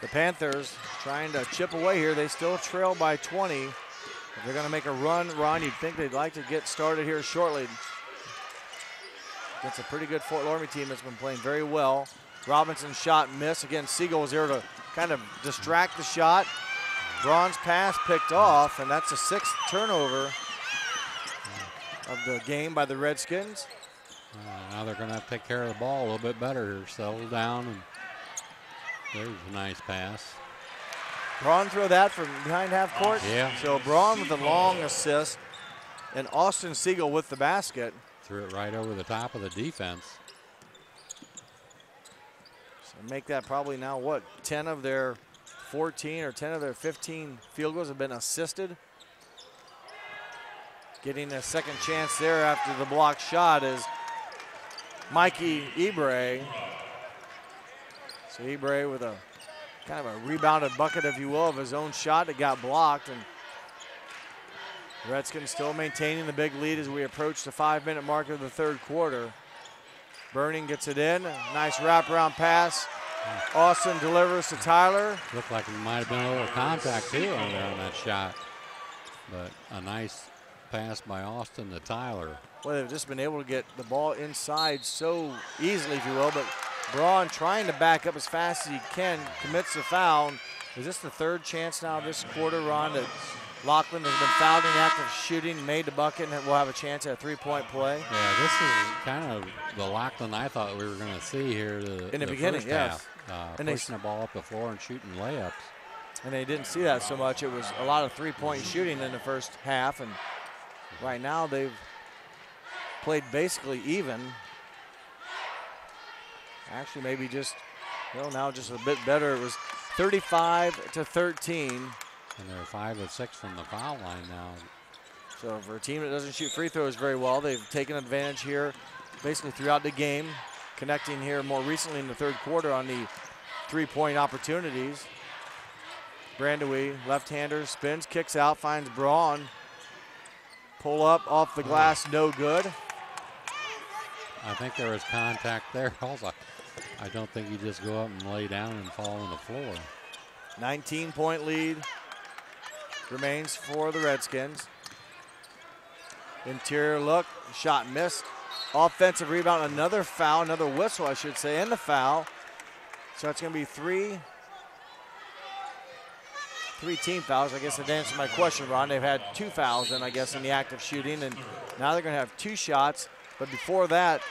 the Panthers trying to chip away here. They still trail by 20. If they're going to make a run, Ron, you'd think they'd like to get started here shortly. It's a pretty good Fort Loramie team that's been playing very well. Robinson's shot missed. Again, Siegel was there to kind of distract the shot. Braun's pass picked off, and that's the 6th turnover of the game by the Redskins. Now they're going to have to take care of the ball a little bit better here. Settle down, and there's a nice pass. Braun throw that from behind half court. Yeah. So Braun with the long assist, and Austin Siegel with the basket. Threw it right over the top of the defense. So make that probably now, what, 10 of their 14 or 10 of their 15 field goals have been assisted. Getting a second chance there after the blocked shot is Mikey Ebrey. So Ebrey with a kind of a rebounded bucket, if you will, of his own shot that got blocked. And Redskins still maintaining the big lead as we approach the 5-minute mark of the third quarter. Burning gets it in. Nice wraparound pass Austin delivers to Tyler. Looked like it might have been a little contact too on that shot. But a nice pass by Austin to Tyler. Well, they've just been able to get the ball inside so easily, if you will, but Braun trying to back up as fast as he can, commits the foul. Is this the third chance now this quarter, Ron, that Lockland has been fouled in the act of shooting, made the bucket, and will have a chance at a three-point play? Yeah, this is kind of the Lockland I thought we were going to see here in the beginning, yes. Pushing the ball up the floor and shooting layups. And they didn't see that so much. It was a lot of three-point shooting in the first half, and right now they've played basically even. Actually, maybe just, now just a bit better. It was 35-13. And they're 5 of 6 from the foul line now. So for a team that doesn't shoot free throws very well, they've taken advantage here basically throughout the game, connecting here more recently in the third quarter on the three-point opportunities. Brandewie, left-hander, spins, kicks out, finds Braun. Pull up off the glass, no good. I think there was contact there also. I don't think you just go up and lay down and fall on the floor. 19-point lead remains for the Redskins. Interior look, shot missed. Offensive rebound, another foul, another whistle, I should say, and the foul. So it's going to be three team fouls. I guess that answers my question, Ron. They've had 2 fouls, and I guess in the act of shooting, and now they're going to have 2 shots. But before that,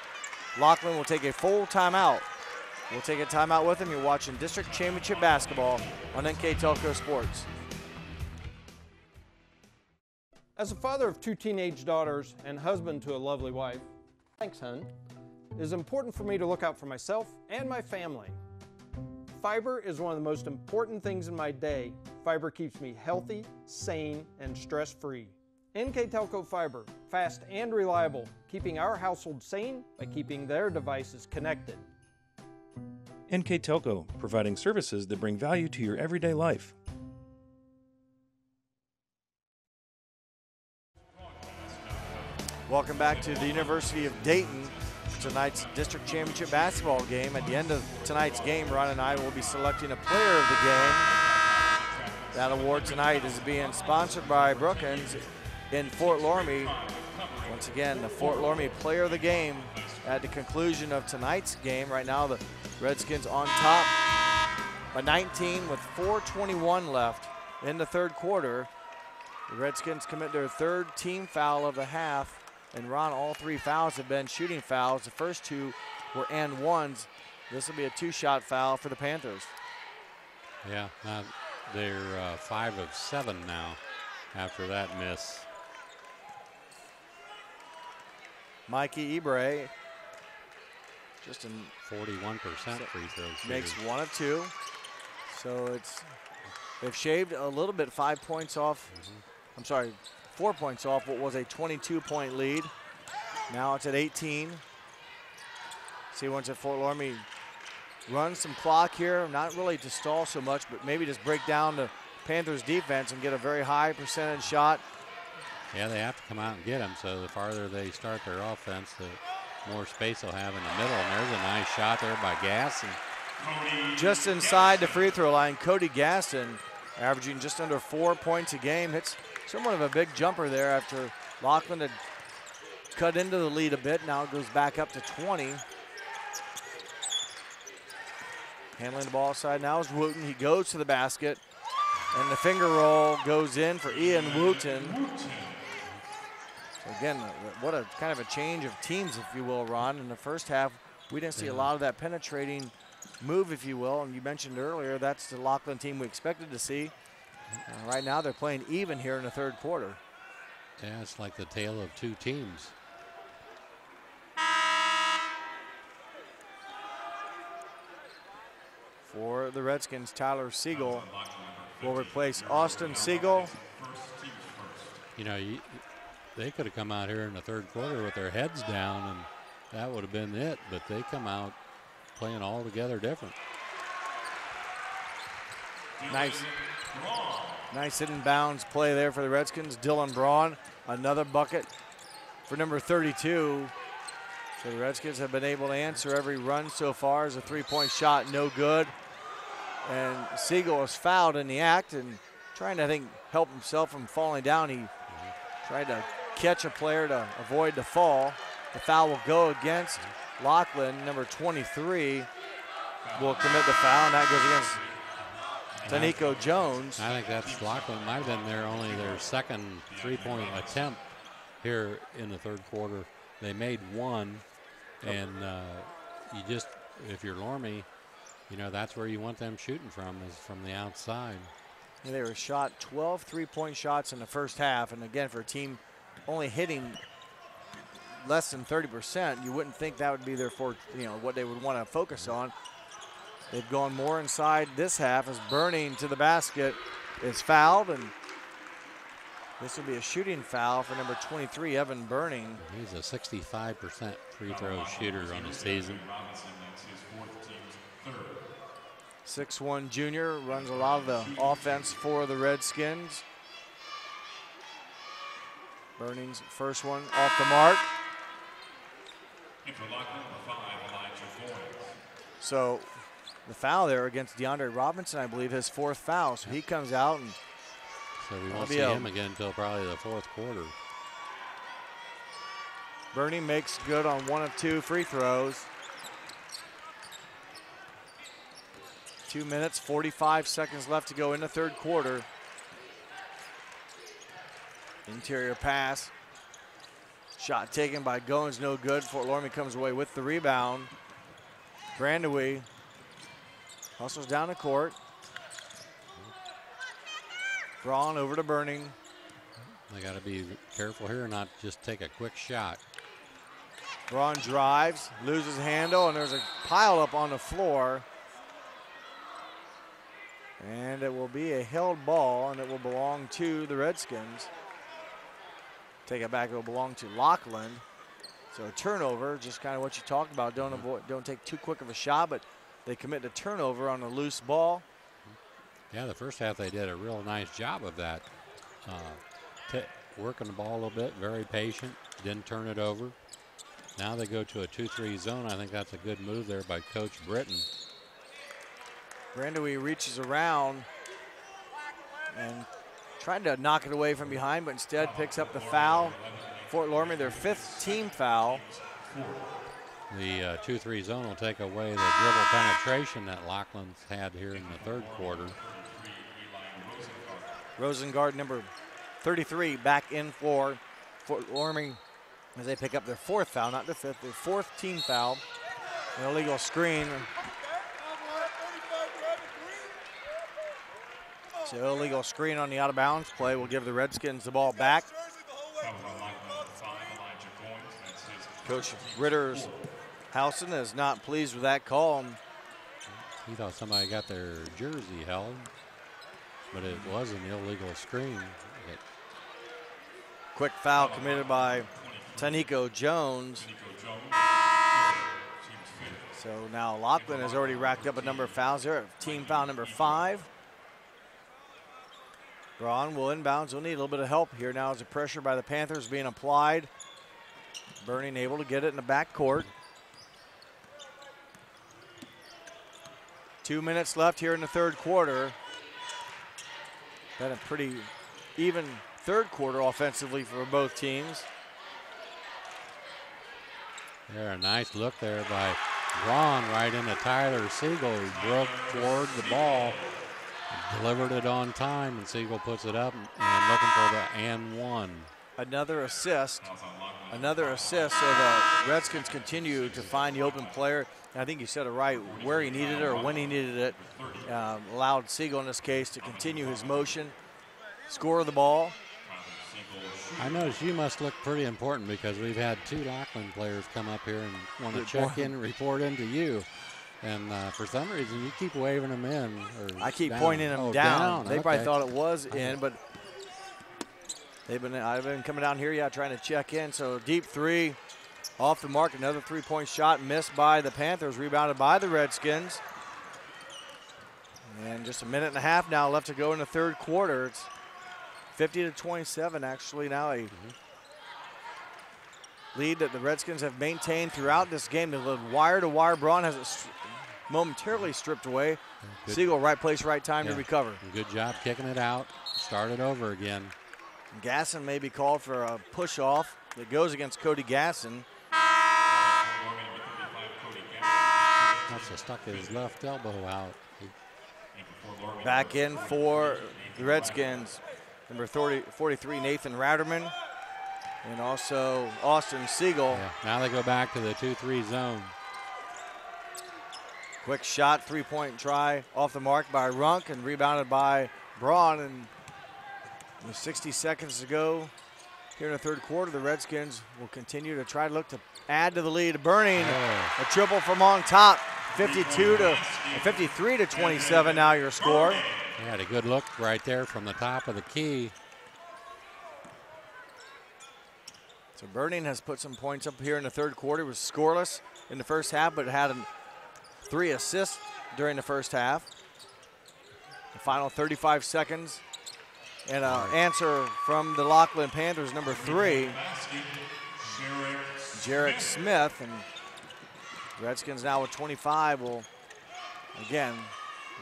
Lockland will take a full timeout. We'll take a timeout with them. You're watching District Championship Basketball on NKTelco Sports. As a father of 2 teenage daughters and husband to a lovely wife, thanks, hun, it is important for me to look out for myself and my family. Fiber is one of the most important things in my day. Fiber keeps me healthy, sane, and stress-free. NKTelco Fiber, fast and reliable, keeping our household sane by keeping their devices connected. NKTelco, providing services that bring value to your everyday life. Welcome back to the University of Dayton. Tonight's District Championship Basketball game. At the end of tonight's game, Ron and I will be selecting a player of the game. That award tonight is being sponsored by Brookins in Fort Loramie. Once again, the Fort Loramie player of the game at the conclusion of tonight's game. Right now, the Redskins on top by 19 with 4:21 left in the third quarter. The Redskins commit their 3rd team foul of the half. And Ron, all 3 fouls have been shooting fouls. The first 2 were and ones. This will be a 2-shot foul for the Panthers. Yeah, they're 5 of 7 now after that miss. Mikey Ebre, just in 41% free throws. Makes 1 of 2. So they've shaved a little bit, 5 points off. I'm sorry, 4 points off what was a 22-point lead. Now it's at 18. See, once at Fort Loramie runs some clock here, not really to stall so much, but maybe just break down the Panthers defense and get a very high percentage shot. Yeah, they have to come out and get them, so the farther they start their offense, the more space they'll have in the middle. And there's a nice shot there by Gassin. Just inside the free throw line, Cody Gassin, averaging just under 4 points a game. Hits somewhat of a big jumper there after Lockland had cut into the lead a bit. Now it goes back up to 20. Handling the ball side now is Wooten. He goes to the basket, and the finger roll goes in for Ian Wooten. So again, what a kind of a change of teams, if you will, Ron. In the first half, we didn't see a lot of that penetrating move, if you will, and you mentioned earlier that's the Lockland team we expected to see. Right now they're playing even here in the third quarter. Yeah, it's like the tale of 2 teams. For the Redskins, Tyler Siegel will replace Austin Siegel. You know, they could have come out here in the third quarter with their heads down, and that would have been it, but they come out playing altogether different. Nice hidden bounds play there for the Redskins. Dylan Braun, another bucket for number 32. So the Redskins have been able to answer every run so far. As a three-point shot, no good. And Siegel was fouled in the act and trying to, I think, help himself from falling down. He tried to catch a player to avoid the fall. The foul will go against Lockland. Number 23 will commit the foul, and that goes against Tanico Jones. I think that's Lockland. Might have been only their second three-point attempt here in the third quarter. They made one, and you just, if you're Loramie, you know, that's where you want them shooting from, is from the outside. And they were shot 12 three-point shots in the first half, and again, for a team only hitting less than 30%, you wouldn't think that would be their what they would want to focus on. They've gone more inside this half as Burning to the basket is fouled, and this will be a shooting foul for number 23, Evan Burning. He's a 65% free throw shooter on the season. 6'1" junior, runs a lot of the offense for the Redskins. Burning's first one off the mark. So the foul there against DeAndre Robinson, I believe, his fourth foul. So he comes out, and so we won't see him again until probably the fourth quarter. Burning makes good on 1 of 2 free throws. 2 minutes, 45 seconds left to go in the third quarter. Interior pass. Shot taken by Goins, no good. Fort Loramie comes away with the rebound. Brandewee hustles down the court. Braun over to Burning. They got to be careful here, not just take a quick shot. Braun drives, loses handle, and there's a pile up on the floor. And it will be a held ball, and it will belong to the Redskins. Take it back, it will belong to Lockland. So a turnover, just kind of what you talked about. Don't take too quick of a shot, but they commit to turnover on a loose ball. Yeah, the first half they did a real nice job of that. Working the ball a little bit, very patient, didn't turn it over. Now they go to a 2-3 zone. I think that's a good move there by Coach Britton. Brandewee reaches around and tried to knock it away from behind, but instead picks up the foul. Fort Loramie, their 5th team foul. The 2-3 zone will take away the dribble penetration that Lockland's had here in the third quarter. Rosengard, number 33, back in for Fort Loramie as they pick up their 4th foul, not their 5th, their 4th team foul. An illegal screen. So illegal screen on the out-of-bounds play will give the Redskins the ball back. Coach Rittershausen is not pleased with that call. He thought somebody got their jersey held, but it was an illegal screen. Quick foul committed by Tanico Jones. So now Lockland has already racked up a number of fouls. They're at team foul number 5. Braun will inbounds. We'll need a little bit of help here now as the pressure by the Panthers being applied. Burning able to get it in the backcourt. 2 minutes left here in the third quarter. Been a pretty even third quarter offensively for both teams. There, a nice look there by Braun right into Tyler Siegel, who broke toward the ball, delivered it on time, and Siegel puts it up and looking for the and one. Another assist, so the Redskins continue to find the open player. And I think you said it right, where he needed it or when he needed it. Allowed Siegel in this case to continue his motion, score the ball. I noticed you must look pretty important because we've had 2 Lockland players come up here and want to check in and report into you. And for some reason, you keep waving them in. Or I keep down. pointing them down. They probably Okay. thought it was in, but I've been coming down here, trying to check in. So deep 3 off the mark. Another 3-point shot missed by the Panthers, rebounded by the Redskins. And just a minute and a half now left to go in the third quarter. It's 50-27 actually now. A lead that the Redskins have maintained throughout this game. They led wire to wire. Braun has it momentarily stripped away. Good. Siegel, right place, right time to recover. Good job kicking it out. Start it over again. Gassin may be called for a push off that goes against Cody Gassin. Must have stuck his left elbow out. Back in for the Redskins, number 43, Nathan Ratterman, and also Austin Siegel. Yeah, now they go back to the 2-3 zone. Quick shot, three-point try off the mark by Runk and rebounded by Braun. And with 60 seconds to go here in the third quarter, the Redskins will continue to try to look to add to the lead. Burning a triple from on top. 53 to 27 now your score. He had a good look right there from the top of the key. So Burning has put some points up here in the third quarter. It was scoreless in the first half, but had 3 assists during the first half. The final 35 seconds. And an answer from the Lockland Panthers, number 3, Jarek Smith. And Redskins now with 25 will, again,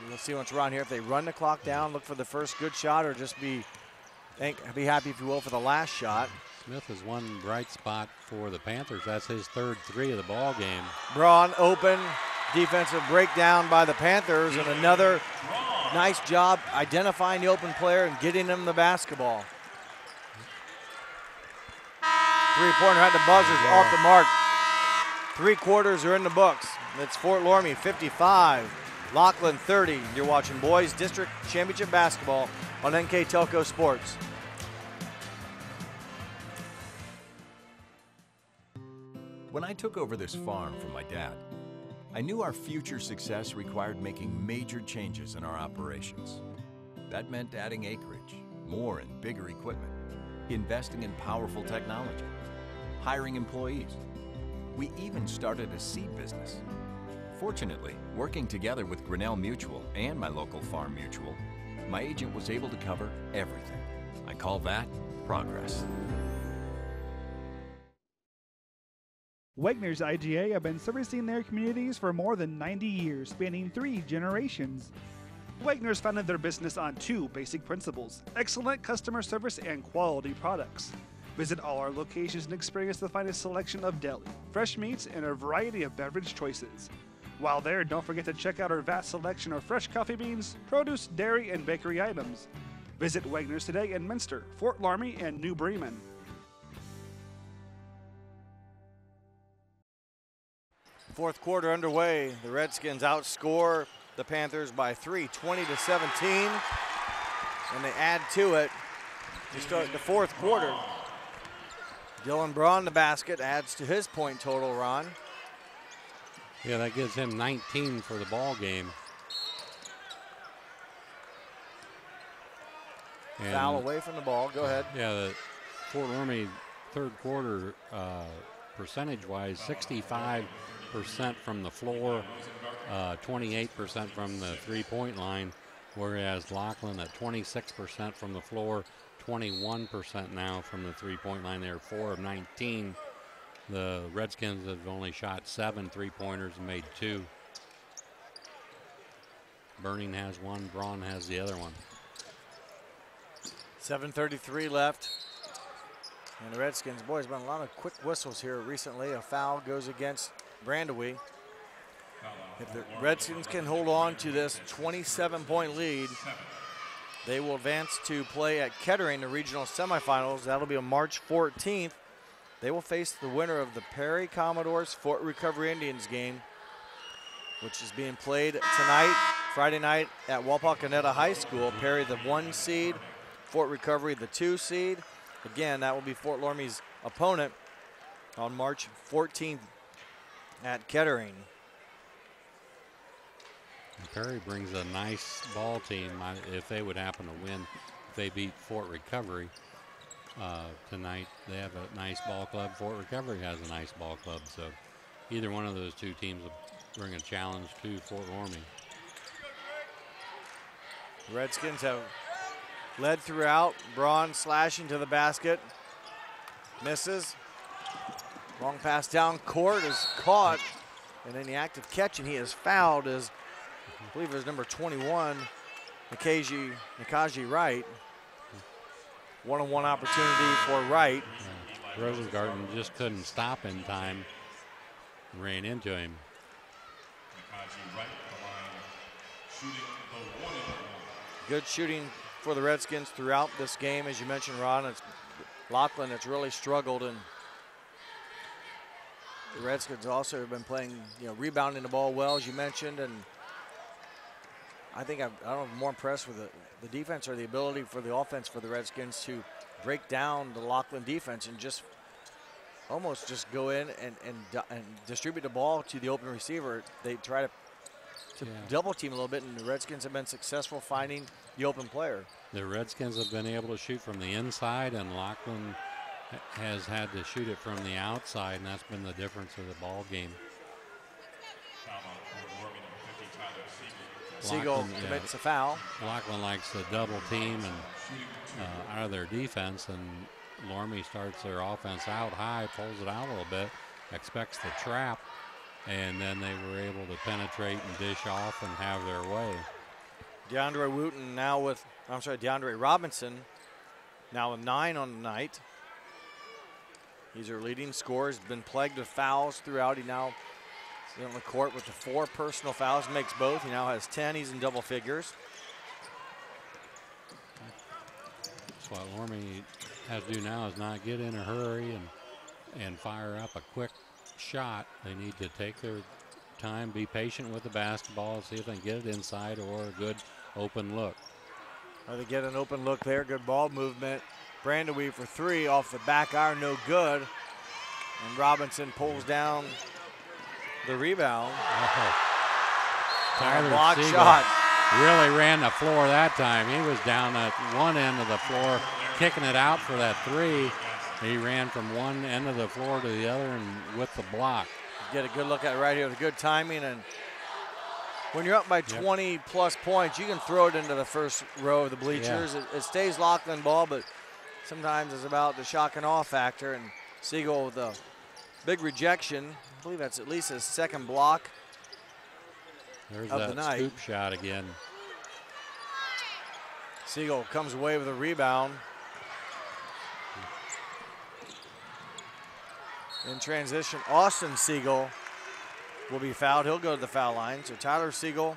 we'll see what's around here. If they run the clock down, look for the first good shot, or just be happy, if you will, for the last shot. Smith is one bright spot for the Panthers. That's his third 3 of the ball game. Braun open, defensive breakdown by the Panthers, and another nice job identifying the open player and getting him the basketball. Three-pointer at the buzzer, off the mark. 3 quarters are in the books. It's Fort Loramie 55, Lockland 30. You're watching Boys District Championship Basketball on NKTelco Sports. When I took over this farm from my dad, I knew our future success required making major changes in our operations. That meant adding acreage, more and bigger equipment, investing in powerful technology, hiring employees. We even started a seed business. Fortunately, working together with Grinnell Mutual and my local farm mutual, my agent was able to cover everything. I call that progress. Wegner's IGA have been servicing their communities for more than 90 years, spanning 3 generations. Wegner's founded their business on 2 basic principles: excellent customer service and quality products. Visit all our locations and experience the finest selection of deli, fresh meats, and a variety of beverage choices. While there, don't forget to check out our vast selection of fresh coffee beans, produce, dairy, and bakery items. Visit Wegner's today in Minster, Fort Loramie, and New Bremen. Fourth quarter underway. The Redskins outscore the Panthers by 3, 20 to 17. And they add to it to start the fourth quarter. Dylan Braun, the basket, adds to his point total, Ron. Yeah, that gives him 19 for the ball game. And foul away from the ball. Go ahead. Yeah, the Fort Loramie third quarter percentage-wise, 65% from the floor, 28% from the three-point line, whereas Lockland at 26% from the floor, 21% now from the three-point line. They're 4 of 19. The Redskins have only shot 7 three-pointers and made 2. Burning has 1, Braun has the other one. 7:33 left. And the Redskins, boy, there's been a lot of quick whistles here recently. A foul goes against Brandewie. If the Redskins can hold on to this 27-point lead, they will advance to play at Kettering, the regional semifinals. That'll be on March 14th. They will face the winner of the Perry Commodores Fort Recovery Indians game, which is being played tonight, Friday night, at Wapakoneta High School. Perry, the 1 seed, Fort Recovery, the 2 seed. Again, that will be Fort Loramie's opponent on March 14th at Kettering. And Perry brings a nice ball team. If they would happen to win, if they beat Fort Recovery tonight, they have a nice ball club. Fort Recovery has a nice ball club. So either one of those 2 teams will bring a challenge to Fort Loramie. Redskins have led throughout. Braun slashing to the basket. Misses. Long pass down court is caught, and then the active catch, and he is fouled as, I believe it was number 21, Nakaji Wright. One-on-one opportunity for Wright. Rosengarten just couldn't stop in time. Ran into him. Good shooting for the Redskins throughout this game, as you mentioned, Ron. It's Lockland that's really struggled, and the Redskins also have been playing, rebounding the ball well, as you mentioned, and I think I don't know if I'm more impressed with the defense or the ability for the offense for the Redskins to break down the Lockland defense and just almost just go in and distribute the ball to the open receiver. They try to double team a little bit, and the Redskins have been successful finding the open player. The Redskins have been able to shoot from the inside, and Lockland has had to shoot it from the outside, and that's been the difference of the ball game. Siegel commits a foul. Lockland likes to double team and out of their defense, and Loramie starts their offense out high, pulls it out a little bit, expects the trap, and then they were able to penetrate and dish off and have their way. DeAndre Robinson now with 9 on the night. He's our leading scorer. He's been plagued with fouls throughout. He now is on the court with the 4 personal fouls, makes both. He now has 10. He's in double figures. That's what Loramie has to do now, is not get in a hurry and fire up a quick shot. They need to take their time, be patient with the basketball, see if they can get it inside or a good open look. They get an open look there, good ball movement. Brandeweed for 3 off the back iron, no good. And Robinson pulls down the rebound. Tyler block Siegel shot. Really ran the floor that time. He was down at one end of the floor, kicking it out for that 3. He ran from one end of the floor to the other and with the block. Get a good look at it right here with good timing, and when you're up by 20 plus points, you can throw it into the first row of the bleachers. It stays Lockland ball, but sometimes it's about the shock and awe factor, and Siegel with a big rejection. I believe that's at least his second block There's of that the night. scoop shot again. Siegel comes away with a rebound. In transition, Austin Siegel will be fouled. He'll go to the foul line. So Tyler Siegel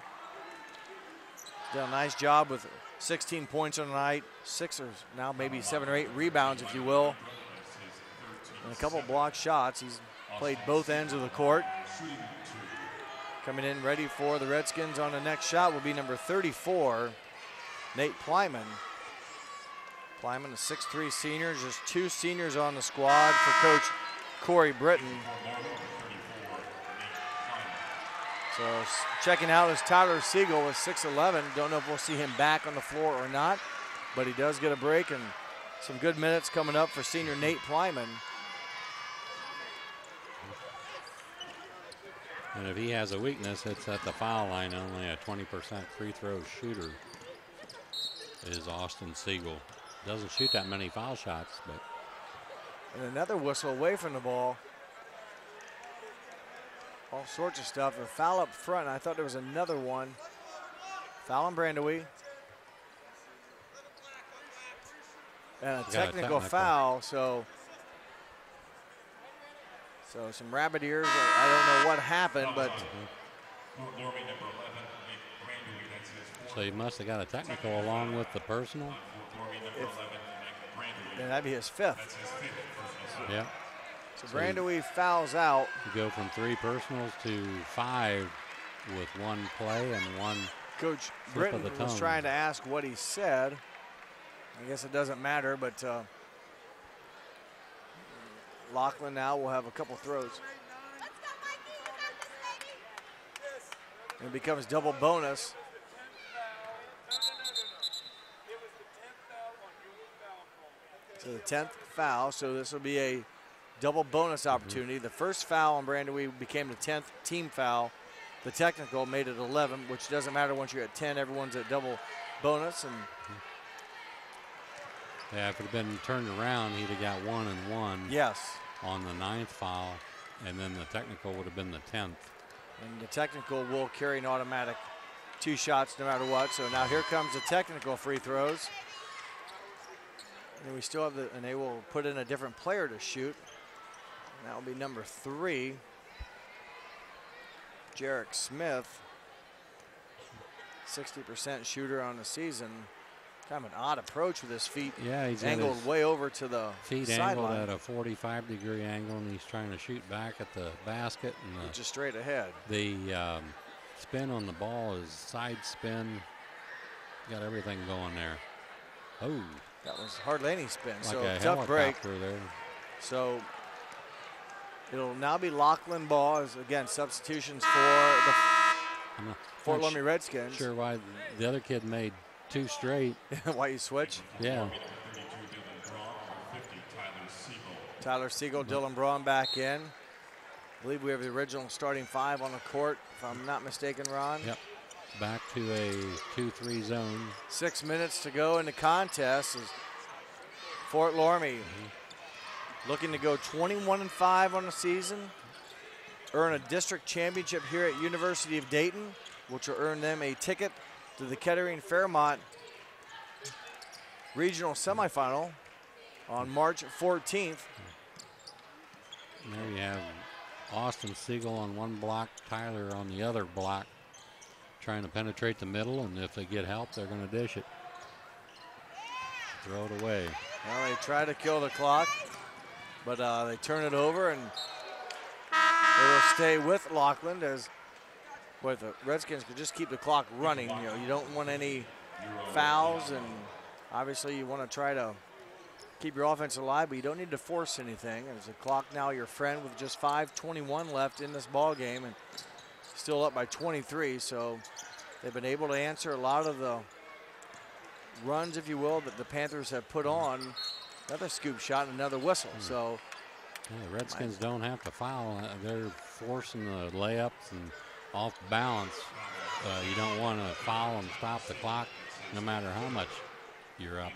done a nice job with 16 points on the night, 6 or now maybe 7 or 8 rebounds, if you will, and a couple block shots. He's played both ends of the court. Coming in ready for the Redskins on the next shot will be number 34, Nate Plyman. Plyman, a 6'3" senior, just 2 seniors on the squad for Coach Corey Britton. So checking out is Tyler Siegel with 6'11". Don't know if we'll see him back on the floor or not, but he does get a break, and some good minutes coming up for senior Nate Plyman. And if he has a weakness, it's at the foul line. Only a 20% free throw shooter is Austin Siegel. Doesn't shoot that many foul shots, but. And another whistle away from the ball. All sorts of stuff. A foul up front. I thought there was another one. Foul on Brandeweed. And a technical foul. So some rabbit ears. I don't know what happened, but. So he must have got a technical along with the personal. And that'd be his 5th. Yeah. So Brandeweed fouls out. You go from 3 personals to 5 with 1 play and 1. Coach Britton was trying to ask what he said. I guess it doesn't matter, but Lockland now will have a couple throws. And it becomes double bonus. So the 10th foul, so this will be a double bonus opportunity. The first foul on Brandeweed became the 10th team foul. The technical made it 11, which doesn't matter once you're at 10. Everyone's at double bonus. And yeah, if it had been turned around, he'd have got 1 and 1. Yes. on the 9th foul, and then the technical would have been the 10th. And the technical will carry an automatic 2 shots no matter what. So now here comes the technical free throws. And we still have and they will put in a different player to shoot. And that will be number 3, Jarek Smith. 60% shooter on the season. Kind of an odd approach with his feet. Yeah, he's angled way over to the feet sideline. angled at a 45-degree angle, and he's trying to shoot back at the basket. And just straight ahead. The spin on the ball is side spin. Got everything going there. Oh, that was hardly any spin. Like so a tough break there. So it'll now be Lockland ball. As again, substitutions for the Fort Loramie Redskins. Sure why the other kid made 2 straight. Why you switch? Yeah. Tyler Siegel, Dylan Braun back in. I believe we have the original starting 5 on the court, if I'm not mistaken, Ron. Yep. Back to a 2-3 zone. 6 minutes to go in the contest as Fort Loramie looking to go 21-5 on the season, earn a district championship here at University of Dayton, which will earn them a ticket to the Kettering-Fairmont regional semifinal on March 14th. There you have Austin Siegel on one block, Tyler on the other block, trying to penetrate the middle, and if they get help, they're going to dish it. Throw it away. Well, they try to kill the clock, but they turn it over, and they will stay with Lockland as boy, the Redskins could just keep the clock running. You know, you don't want any fouls, and obviously you want to try to keep your offense alive, but you don't need to force anything. There's the clock now your friend with just 5:21 left in this ball game, and still up by 23. So they've been able to answer a lot of the runs, if you will, that the Panthers have put on. Another scoop shot and another whistle. So yeah, the Redskins don't have to foul. They're forcing the layups and off balance. You don't want to foul and stop the clock no matter how much you're up.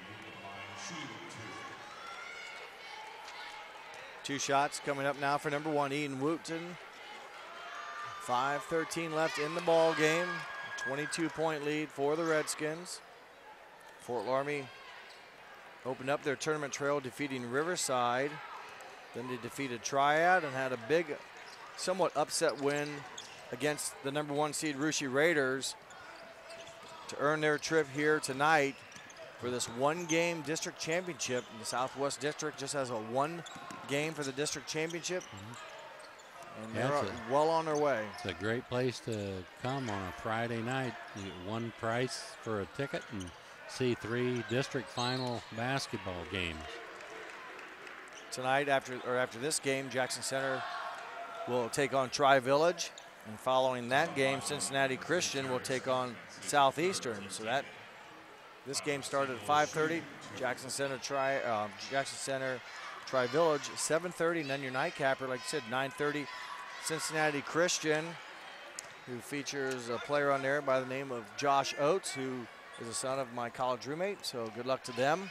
2 shots coming up now for number 1, Eden Wootton. 5:13 left in the ball game. 22-point lead for the Redskins. Fort Loramie opened up their tournament trail defeating Riverside. Then they defeated Triad and had a big, somewhat upset win against the number 1 seed Russia Raiders to earn their trip here tonight for this 1-game district championship. The Southwest District just has a 1 game for the district championship. And they're well on their way. It's a great place to come on a Friday night. You get 1 price for a ticket and see 3 district final basketball games. Tonight, after this game, Jackson Center will take on Tri-Village. And following that game, Cincinnati Christian will take on Southeastern. So this game started at 5:30. Jackson Center Tri-Village 7:30, and then your nightcapper, like I said, 9:30. Cincinnati Christian, who features a player on there by the name of Josh Oates, who is the son of my college roommate. So good luck to them,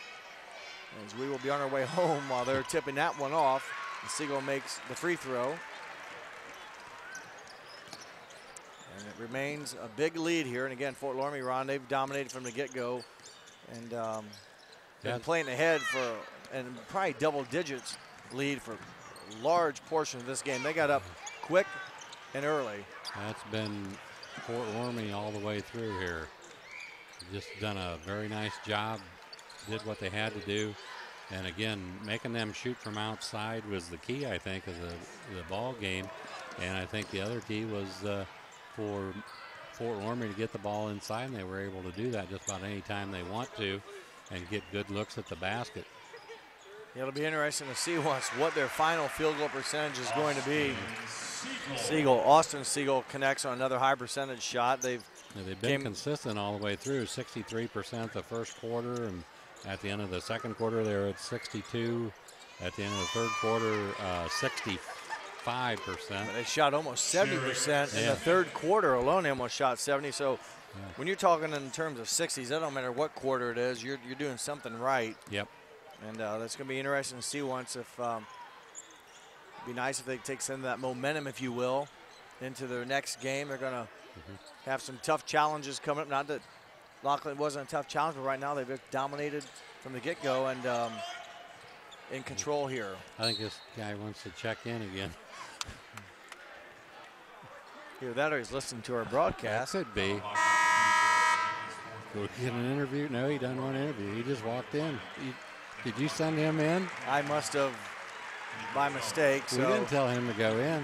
as we will be on our way home while they're tipping that one off. And Siegel makes the free throw. And it remains a big lead here. And again, Fort Loramie, Ron, they've dominated from the get-go. And been playing ahead and probably double digits lead for a large portion of this game. They got up quick and early. That's been Fort Loramie all the way through here. Just done a very nice job, did what they had to do. And again, making them shoot from outside was the key, I think, of the ball game. And I think the other key was for Fort Loramie to get the ball inside, and they were able to do that just about any time they want to and get good looks at the basket. It'll be interesting to see what their final field goal percentage is going to be. Austin Siegel connects on another high percentage shot. They've been consistent all the way through, 63% the first quarter, and at the end of the second quarter they were at 62. At the end of the third quarter, 65%. But they shot almost 70% in the third quarter alone. They almost shot 70. So when you're talking in terms of 60s, that don't matter what quarter it is. You're doing something right. Yep. And that's going to be interesting to see once if Be nice if they take some of that momentum, if you will, into their next game. They're going to have some tough challenges coming up. Not that Lockland wasn't a tough challenge, but right now they've dominated from the get-go and in control here. I think this guy wants to check in again. Either that or he's listening to our broadcast. That could be. Go get an interview? No, he doesn't want an interview. He just walked in. Did you send him in? I must have by mistake. We didn't tell him to go in.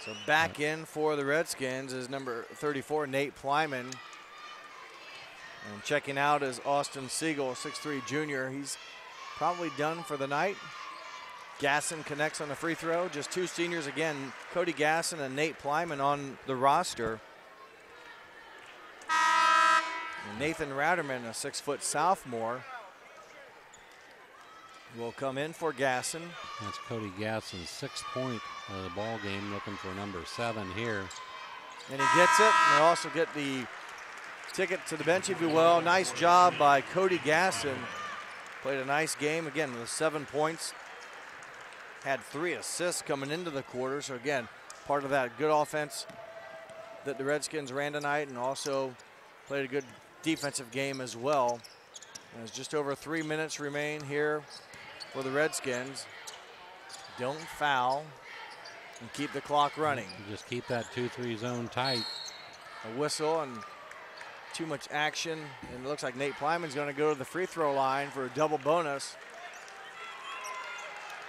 So back in for the Redskins is number 34, Nate Plyman. And checking out is Austin Siegel, 6'3" junior. He's probably done for the night. Gassin connects on the free throw. Just two seniors again, Cody Gassin and Nate Plyman on the roster. And Nathan Ratterman, a 6-foot sophomore, will come in for Gassin. That's Cody Gassin's 6th point of the ball game, looking for number 7 here. And he gets it, and they also get the ticket to the bench, if you will. Nice job by Cody Gassin. Played a nice game, again, with 7 points. Had 3 assists coming into the quarter, so again, part of that good offense that the Redskins ran tonight, and also played a good defensive game as well. And there's just over 3 minutes remain here for the Redskins. Don't foul and keep the clock running. Just keep that 2-3 zone tight. A whistle and too much action, and it looks like Nate Plyman's going to go to the free throw line for a double bonus.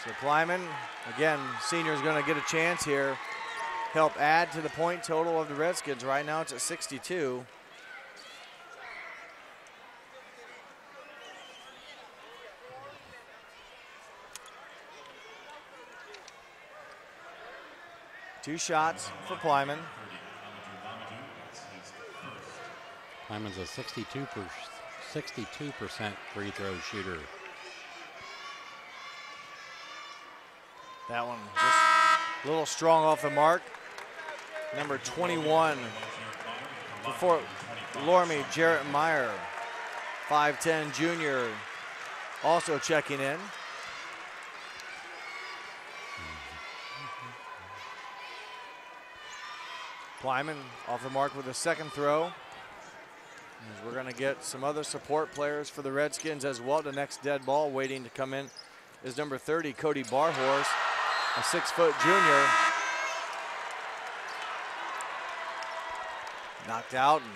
So Plyman, again, senior is going to get a chance here. Help add to the point total of the Redskins. Right now it's at 62. Two shots for Plyman. Plyman's a 62% free throw shooter. That one just a little strong off the mark. Number 21 for Loramie, Jarrett Meyer, 5'10" junior, also checking in. Plyman off the mark with a second throw. As we're going to get some other support players for the Redskins as well. The next dead ball waiting to come in is number 30, Cody Barhorse, a 6-foot junior. Knocked out, and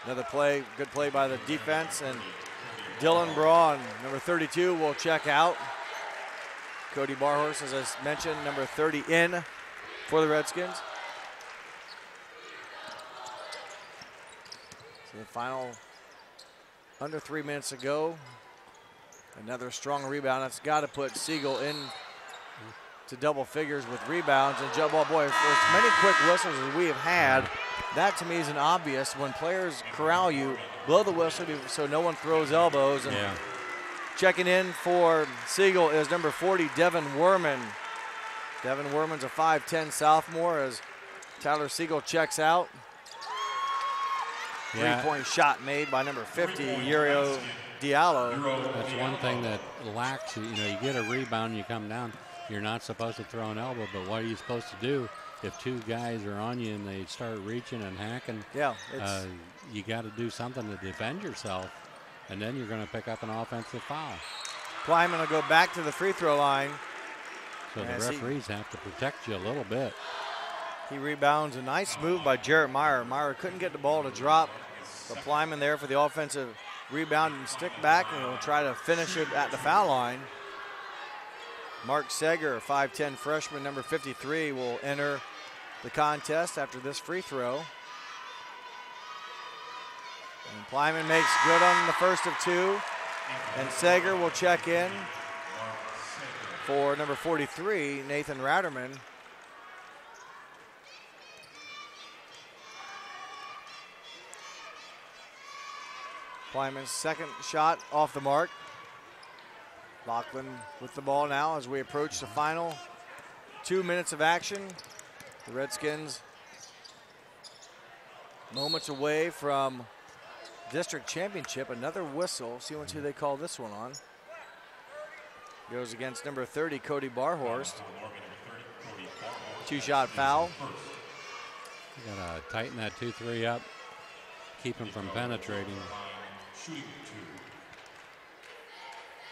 another play, good play by the defense, and Dylan Braun, number 32, will check out. Cody Barhorse, as I mentioned, number 30 in for the Redskins. So the final under 3 minutes to go. Another strong rebound. That's got to put Siegel in to double figures with rebounds. And boy, for as many quick whistles as we have had, that to me is an obvious. When players corral you, blow the whistle so no one throws elbows. And checking in for Siegel is number 40, Devin Werman. Devin Werman's a 5'10" sophomore as Tyler Siegel checks out. Three-point shot made by number 50, Uriel Diallo. That's one thing that lacks. You know, you get a rebound, you come down. You're not supposed to throw an elbow, but what are you supposed to do if two guys are on you and they start reaching and hacking? Yeah, you got to do something to defend yourself, and then you're going to pick up an offensive foul. Plyman will go back to the free throw line. So the referees have to protect you a little bit. He rebounds. A nice move by Jarrett Meyer. Meyer couldn't get the ball to drop. But Plyman there for the offensive rebound and stick back, and he'll try to finish it at the foul line. Mark Seger, 5'10" freshman, number 53, will enter the contest after this free throw. And Plyman makes good on the first of two. And Seger will check in for number 43, Nathan Ratterman. Plyman's second shot off the mark. Lockland with the ball now as we approach the final 2 minutes of action. The Redskins moments away from district championship. Another whistle. See who they call this one on. Goes against number 30, Cody Barhorst. 2-shot foul. You gotta tighten that 2-3 up, keep him from penetrating.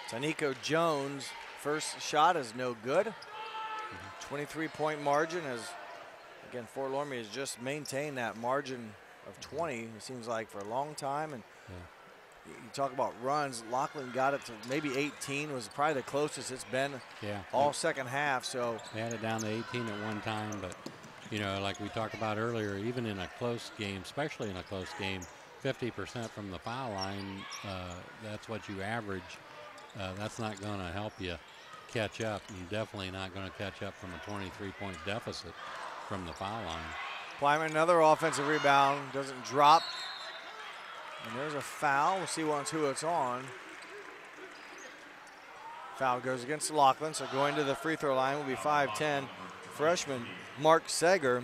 Tanico Jones, first shot is no good. 23-point margin as, again, Fort Loramie has just maintained that margin of 20, it seems like, for a long time. And you talk about runs, Lockland got it to maybe 18, was probably the closest it's been all second half. So they had it down to 18 at one time, but you know, like we talked about earlier, even in a close game, especially in a close game, 50% from the foul line, that's what you average. That's not going to help you catch up, and definitely not going to catch up from a 23-point deficit from the foul line. Plyman, another offensive rebound, doesn't drop. And there's a foul. We'll see once who it's on. Foul goes against Lockland, so going to the free throw line will be 5'10", freshman Mark Sager.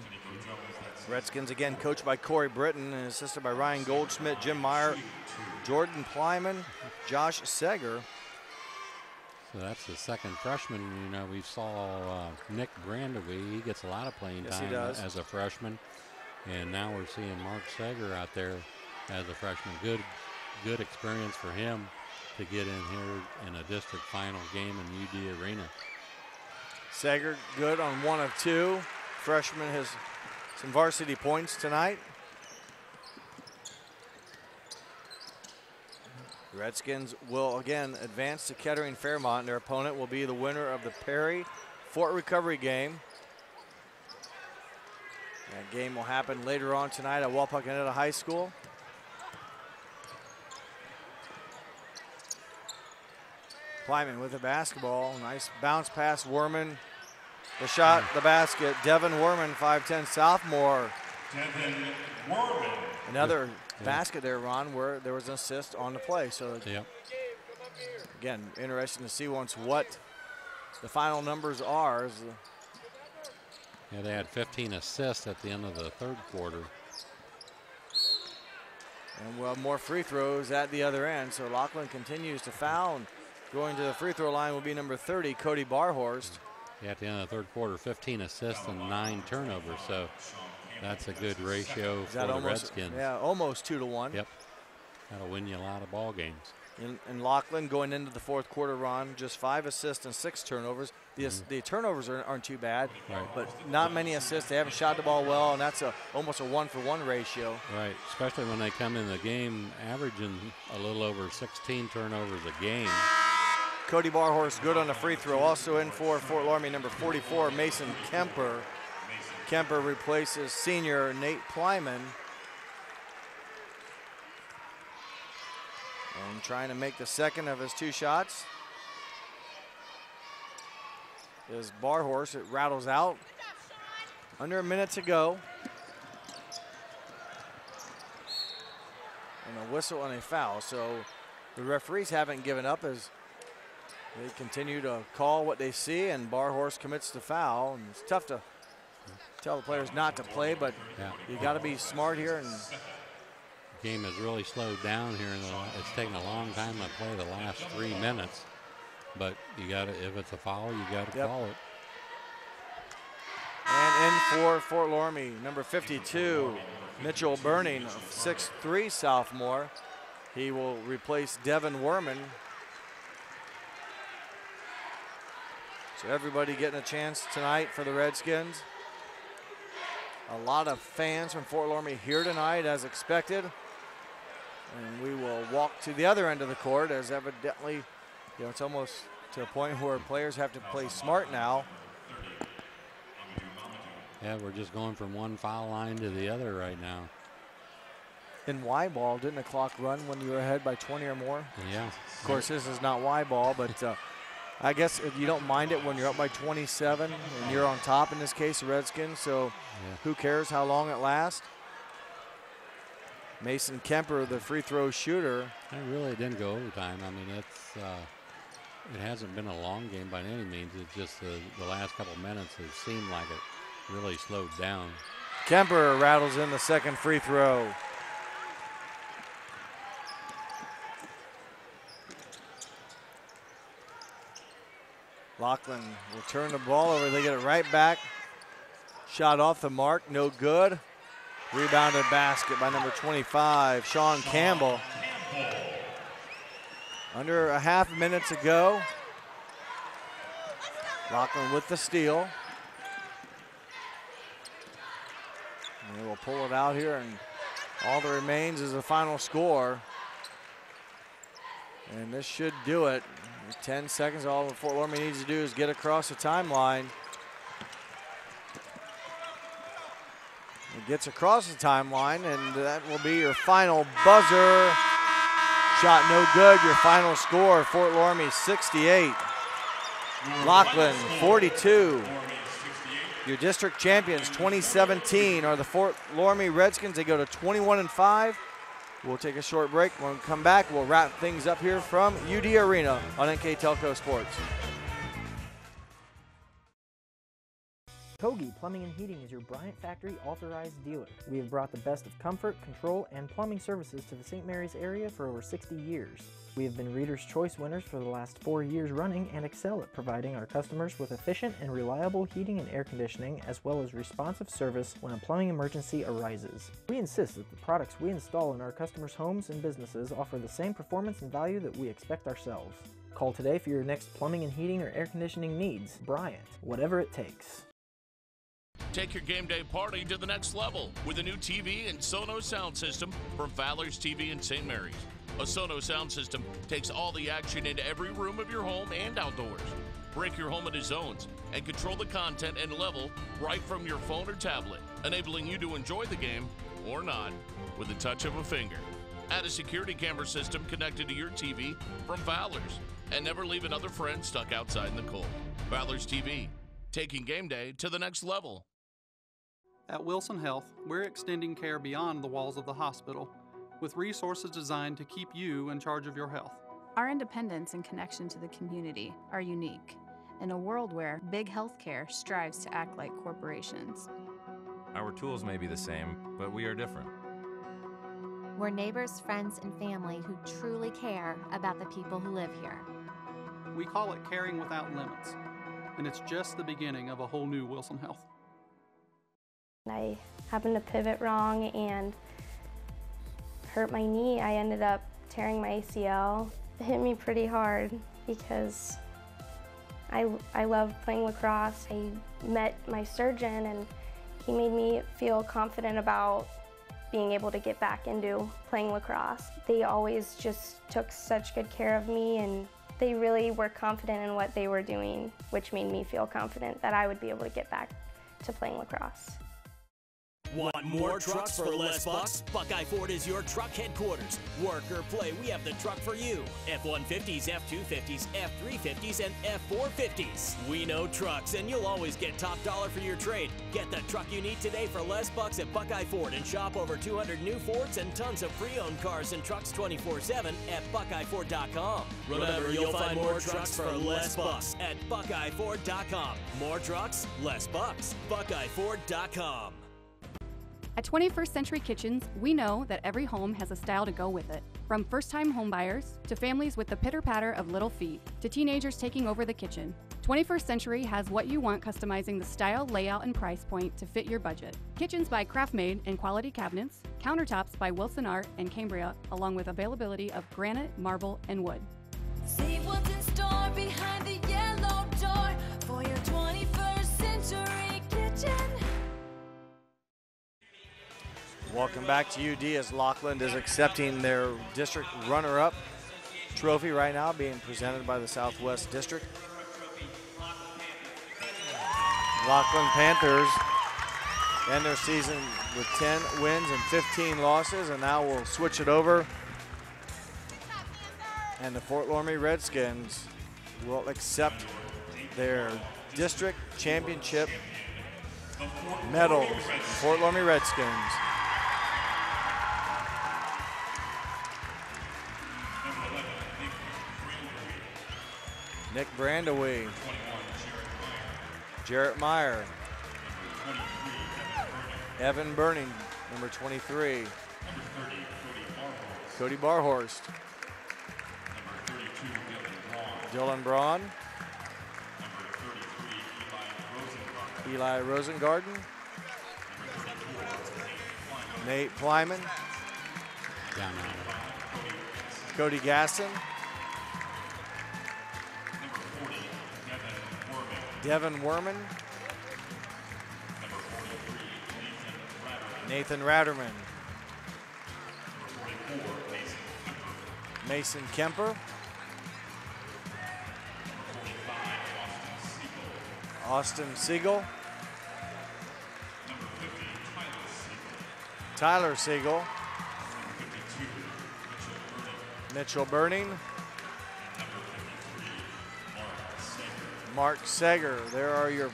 Redskins again coached by Corey Britton and assisted by Ryan Goldschmidt, Jim Meyer, Jordan Plyman, Josh Sager. So that's the second freshman. You know, we saw Nick Brandewee. He gets a lot of playing time as a freshman. And now we're seeing Mark Sager out there as a freshman. Good experience for him to get in here in a district final game in UD Arena. Sager good on 1 of 2. Freshman has some varsity points tonight. The Redskins will again advance to Kettering Fairmont. Their opponent will be the winner of the Perry Fort Recovery game. That game will happen later on tonight at Wapakoneta High School. Plyman with the basketball. Nice bounce pass, Werman. The shot, the basket. Devin Werman, 5'10", sophomore. Devin Werman. Another basket there, Ron, where there was an assist on the play. So again, interesting to see once what the final numbers are. Yeah, they had 15 assists at the end of the third quarter. And we'll have more free throws at the other end. So Lockland continues to foul. Going to the free throw line will be number 30, Cody Barhorst. Yeah, at the end of the third quarter, 15 assists and 9 turnovers. So that's a good ratio for the Redskins. Yeah, almost 2 to 1. Yep. That'll win you a lot of ball games. In Lockland going into the fourth quarter, Ron, just 5 assists and 6 turnovers. The turnovers aren't too bad, but not many assists. They haven't shot the ball well, and that's almost a 1-for-1 ratio. Right, especially when they come in the game averaging a little over 16 turnovers a game. Cody Barhorst good on the free throw. Also in for Fort Loramie, number 44, Mason Kemper. Kemper replaces senior Nate Plyman. And trying to make the second of his 2 shots is Barhorst. It rattles out. Under a minute to go. And a whistle and a foul. So the referees haven't given up as they continue to call what they see, and Barhorst commits the foul. And it's tough to tell the players not to play, but you got to be smart here. And the game has really slowed down here. It's taken a long time to play the last 3 minutes, but you got to, if it's a foul, you got to call it. And in for Fort Loramie, number 52, Mitchell Burning, 6'3" sophomore. He will replace Devin Werman. So everybody getting a chance tonight for the Redskins. A lot of fans from Fort Loramie here tonight as expected. And we will walk to the other end of the court as evidently, it's almost to a point where players have to play smart now. Yeah, we're just going from one foul line to the other right now. In Y ball, didn't the clock run when you were ahead by 20 or more? Yeah. Of course, this is not Y ball, but I guess if you don't mind it when you're up by 27 and you're on top, in this case, the Redskins, so who cares how long it lasts? Mason Kemper, the free throw shooter. It really didn't go overtime. I mean, it hasn't been a long game by any means. It's just the last couple minutes it seemed like it really slowed down. Kemper rattles in the second free throw. Lockland will turn the ball over. They get it right back. Shot off the mark, no good. Rebounded basket by number 25, Sean Campbell. Under a half minute to go. Lockland with the steal. And they will pull it out here, and all that remains is the final score. And this should do it. 10 seconds, all Fort Loramie needs to do is get across the timeline. It gets across the timeline, and that will be your final buzzer. Shot no good. Your final score, Fort Loramie 68. Lockland 42. Your district champions 2017 are the Fort Loramie Redskins. They go to 21-5. We'll take a short break. When we come back, we'll wrap things up here from UD Arena on NKTelco Sports. Kogi Plumbing and Heating is your Bryant Factory authorized dealer. We have brought the best of comfort, control, and plumbing services to the St. Mary's area for over 60 years. We have been Reader's Choice winners for the last 4 years running and excel at providing our customers with efficient and reliable heating and air conditioning, as well as responsive service when a plumbing emergency arises. We insist that the products we install in our customers' homes and businesses offer the same performance and value that we expect ourselves. Call today for your next plumbing and heating or air conditioning needs. Bryant, whatever it takes. Take your game day party to the next level with a new TV and Sonos sound system from Fowler's TV in St. Mary's. A Sonos sound system takes all the action into every room of your home and outdoors. Break your home into zones and control the content and level right from your phone or tablet, enabling you to enjoy the game, or not, with the touch of a finger. Add a security camera system connected to your TV from Fowler's, and never leave another friend stuck outside in the cold. Fowler's TV, taking game day to the next level. At Wilson Health, we're extending care beyond the walls of the hospital, with resources designed to keep you in charge of your health. Our independence and connection to the community are unique in a world where big healthcare strives to act like corporations. Our tools may be the same, but we are different. We're neighbors, friends, and family who truly care about the people who live here. We call it caring without limits, and it's just the beginning of a whole new Wilson Health. I happened to pivot wrong and hurt my knee. I ended up tearing my ACL. It hit me pretty hard because I love playing lacrosse. I met my surgeon and he made me feel confident about being able to get back into playing lacrosse. They always just took such good care of me, and they really were confident in what they were doing, which made me feel confident that I would be able to get back to playing lacrosse. Want more trucks for less bucks? Buckeye Ford is your truck headquarters. Work or play, we have the truck for you. F-150s, F-250s, F-350s, and F-450s. We know trucks, and you'll always get top dollar for your trade. Get the truck you need today for less bucks at Buckeye Ford and shop over 200 new Fords and tons of pre-owned cars and trucks 24/7 at BuckeyeFord.com. Remember, you'll find more trucks for less bucks at BuckeyeFord.com. More trucks, less bucks. BuckeyeFord.com. At 21st Century Kitchens, we know that every home has a style to go with it. From first-time homebuyers, to families with the pitter-patter of little feet, to teenagers taking over the kitchen, 21st Century has what you want, customizing the style, layout, and price point to fit your budget. Kitchens by Craftmade and quality cabinets, countertops by Wilson Art and Cambria, along with availability of granite, marble, and wood. See what's in store behind the yellow door for your 21st Century Kitchen. Welcome back to UD as Lockland is accepting their district runner-up trophy right now, being presented by the Southwest District. Lockland Panthers end their season with 10 wins and 15 losses, and now we'll switch it over. And the Fort Loramie Redskins will accept their district championship medals. Fort Loramie Redskins. Nick Brandaway, Jarrett Meyer, Evan Burning, number 23, Cody Barhorst, Dylan Braun, Eli Rosengarten. Nate Plyman. Down there. Cody Gassin. Devin Werman. Nathan Ratterman. Mason Kemper. Austin Siegel. Tyler Siegel. Mitchell Burning. Mark Sager. There are your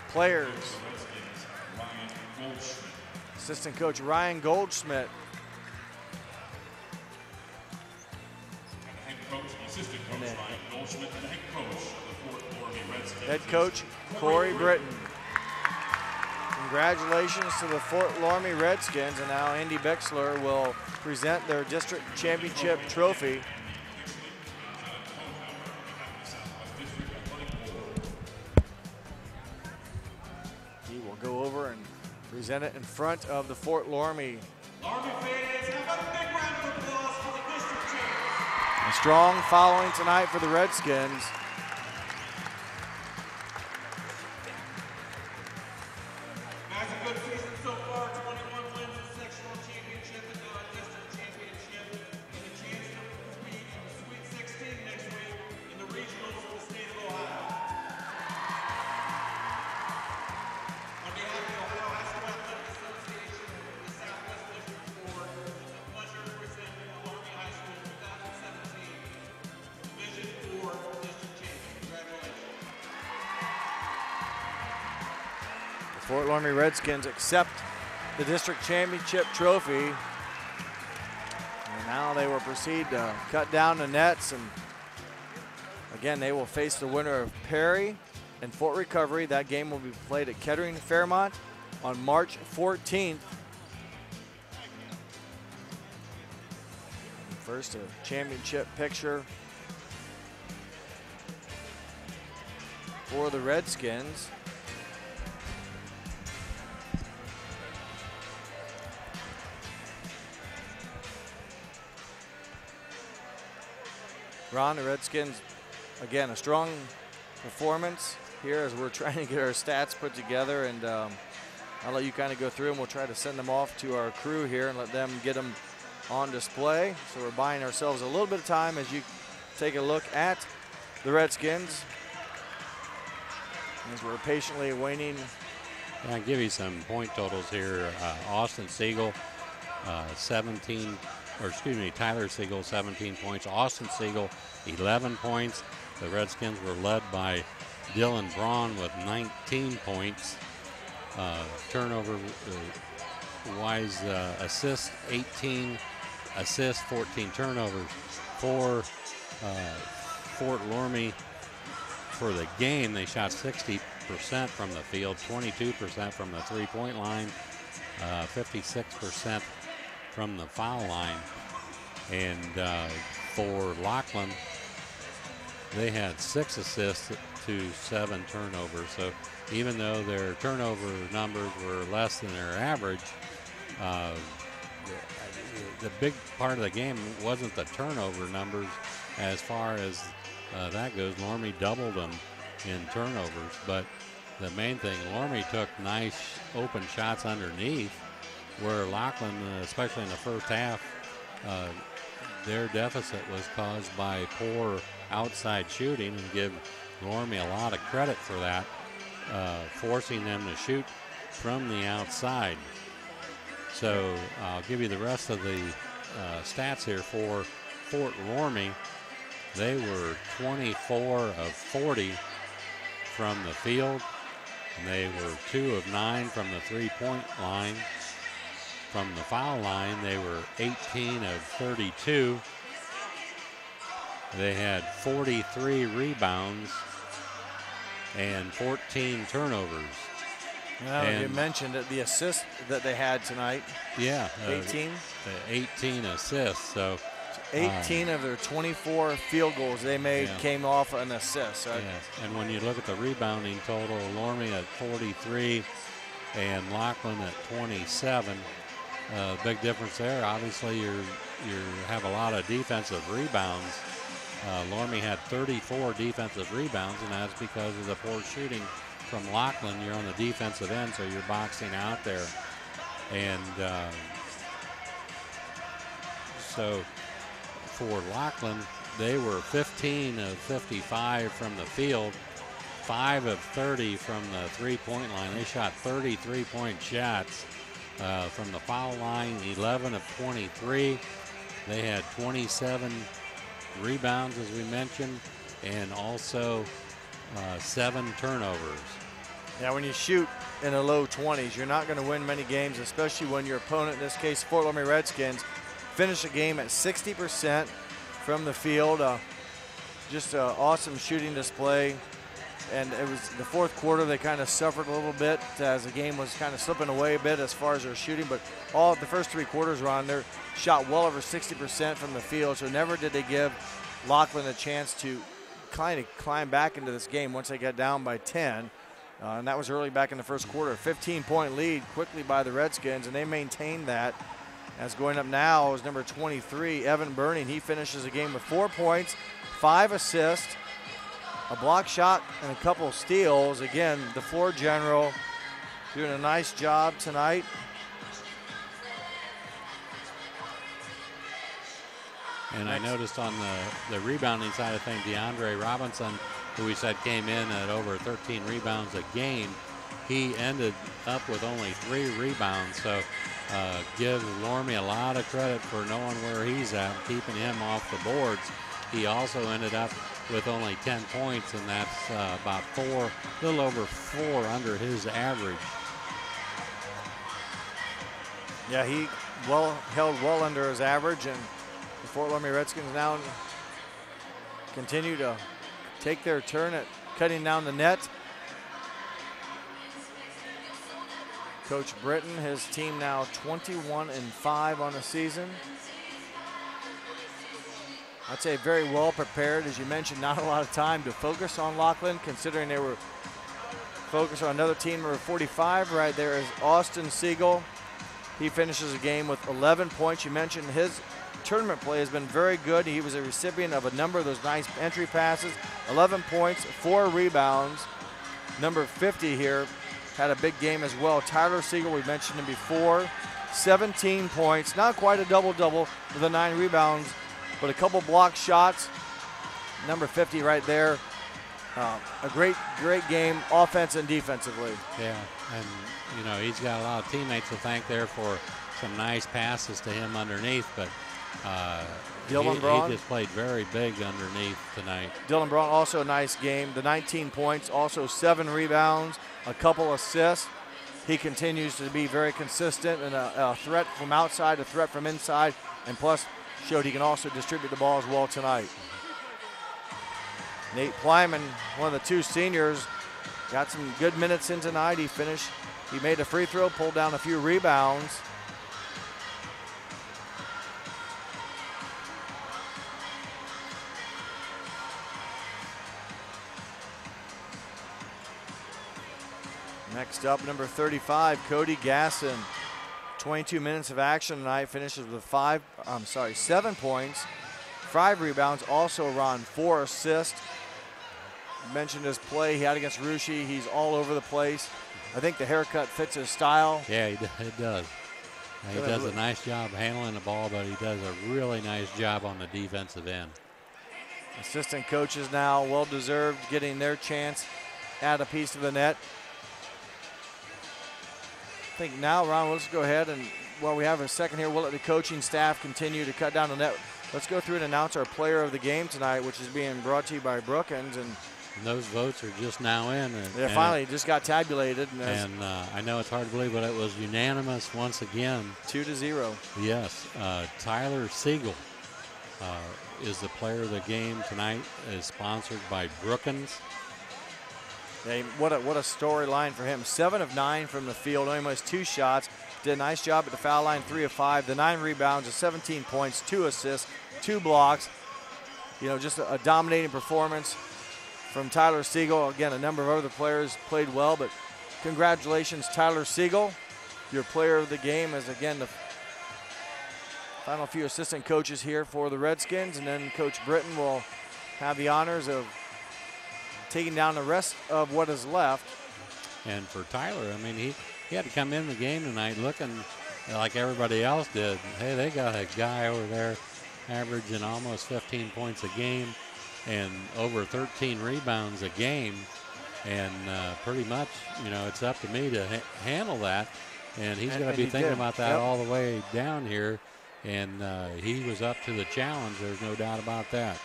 players. Assistant coach Ryan Goldschmidt. Head coach Corey Britton. Congratulations to the Fort Loramie Redskins, and now Andy Bixler will present their district championship trophy. He will go over and present it in front of the Fort Loramie. A strong following tonight for the Redskins. Fort Loramie Redskins accept the district championship trophy. And now they will proceed to cut down the nets. And again, they will face the winner of Perry and Fort Recovery. That game will be played at Kettering Fairmont on March 14th. First, a championship picture for the Redskins. Ron, the Redskins, again, a strong performance here as we're trying to get our stats put together, and I'll let you kind of go through them. We'll try to send them off to our crew here and let them get them on display. So we're buying ourselves a little bit of time as you take a look at the Redskins as we're patiently waiting. I'll give you some point totals here. Austin Siegel, Tyler Siegel, 17 points. Austin Siegel, 11 points. The Redskins were led by Dylan Braun with 19 points. Turnover-wise, assists, 18 assists, 14 turnovers. For Fort Loramie, for the game, they shot 60% from the field, 22% from the three-point line, 56% from the foul line. And for Lockland, they had 6 assists to 7 turnovers. So even though their turnover numbers were less than their average, the big part of the game wasn't the turnover numbers as far as that goes. Loramie doubled them in turnovers, but the main thing, Loramie took nice open shots underneath, where Lockland, especially in the first half, their deficit was caused by poor outside shooting, and give Loramie a lot of credit for that, forcing them to shoot from the outside. So I'll give you the rest of the stats here for Fort Loramie. They were 24 of 40 from the field, and they were 2 of 9 from the three-point line. From the foul line, they were 18 of 32. They had 43 rebounds and 14 turnovers. And you mentioned the assists that they had tonight. Yeah. 18. 18 assists. So 18 of their 24 field goals they made came off an assist. Right? Yes, and when you look at the rebounding total, Loramie at 43 and Lockland at 27. Big difference there. Obviously, you have a lot of defensive rebounds. Loramie had 34 defensive rebounds, and that's because of the poor shooting from Lockland. You're on the defensive end, so you're boxing out there. And so for Lockland, they were 15 of 55 from the field, 5 of 30 from the three-point line. They shot 30 three-point shots from the foul line, 11 of 23. They had 27 rebounds, as we mentioned, and also 7 turnovers. Yeah, when you shoot in the low 20s, you're not going to win many games, especially when your opponent, in this case, Fort Loramie Redskins, finished the game at 60% from the field. Just an awesome shooting display. And it was the fourth quarter, they kind of suffered a little bit as the game was kind of slipping away a bit as far as their shooting. But all the first 3 quarters were on there, shot well over 60% from the field. So never did they give Lockland a chance to kind of climb back into this game once they got down by 10. And that was early back in the first quarter. 15-point lead quickly by the Redskins, and they maintained that. As going up now is number 23, Evan Burning. He finishes the game with 4 points, 5 assists, a block shot, and a couple steals. Again, the floor general doing a nice job tonight. And I noticed on the rebounding side of things, DeAndre Robinson, who we said came in at over 13 rebounds a game, he ended up with only 3 rebounds. So give Loramie a lot of credit for knowing where he's at, keeping him off the boards. He also ended up with only 10 points, and that's about a little over 4 under his average. Yeah, he held well under his average, and the Fort Loramie Redskins now continue to take their turn at cutting down the net. Coach Britton, his team now 21-5 on the season. I'd say very well prepared. As you mentioned, not a lot of time to focus on Lockland, considering they were focused on another team, number 45. Right there is Austin Siegel. He finishes the game with 11 points. You mentioned his tournament play has been very good. He was a recipient of a number of those nice entry passes. 11 points, 4 rebounds. Number 50 here had a big game as well. Tyler Siegel, we mentioned him before. 17 points, not quite a double-double with the 9 rebounds, but a couple block shots. Number 50 right there. A great game, offense and defensively. Yeah, and he's got a lot of teammates to thank there for some nice passes to him underneath, but Dylan Braun, he just played very big underneath tonight. Dylan Braun, also a nice game. The 19 points, also 7 rebounds, a couple assists. He continues to be very consistent and a threat from outside, a threat from inside, and plus showed he can also distribute the ball as well tonight. Nate Plyman, one of the 2 seniors, got some good minutes in tonight. He made a free throw, pulled down a few rebounds. Next up, number 35, Cody Gassin. 22 minutes of action tonight, finishes with 7 points, 5 rebounds, also around 4 assists. Mentioned his play he had against Russia. He's all over the place. I think the haircut fits his style. Yeah, it does. He does a nice job handling the ball, but he does a really nice job on the defensive end. Assistant coaches now, well-deserved, getting their chance at a piece of the net. I think now, Ron, let's go ahead and while we have a second here, we'll let the coaching staff continue to cut down the net. Let's go through and announce our player of the game tonight, which is being brought to you by Brookins. And those votes are just now in. Finally just got tabulated. And I know it's hard to believe, but it was unanimous once again. 2-0. Yes. Tyler Siegel is the player of the game tonight, is sponsored by Brookins. What a storyline for him. 7 of 9 from the field, only missed 2 shots, did a nice job at the foul line, 3 of 5, the 9 rebounds, the 17 points, 2 assists, 2 blocks. You know, just a dominating performance from Tyler Siegel. Again, a number of other players played well, but congratulations, Tyler Siegel, your player of the game, as again the final few assistant coaches here for the Redskins, and then Coach Britton will have the honors of taking down the rest of what is left. And for Tyler, I mean, he had to come in the game tonight looking like everybody else did. Hey, they got a guy over there averaging almost 15 points a game and over 13 rebounds a game. And pretty much, you know, it's up to me to handle that. And he's going to be thinking about that all the way down here. And he was up to the challenge. There's no doubt about that.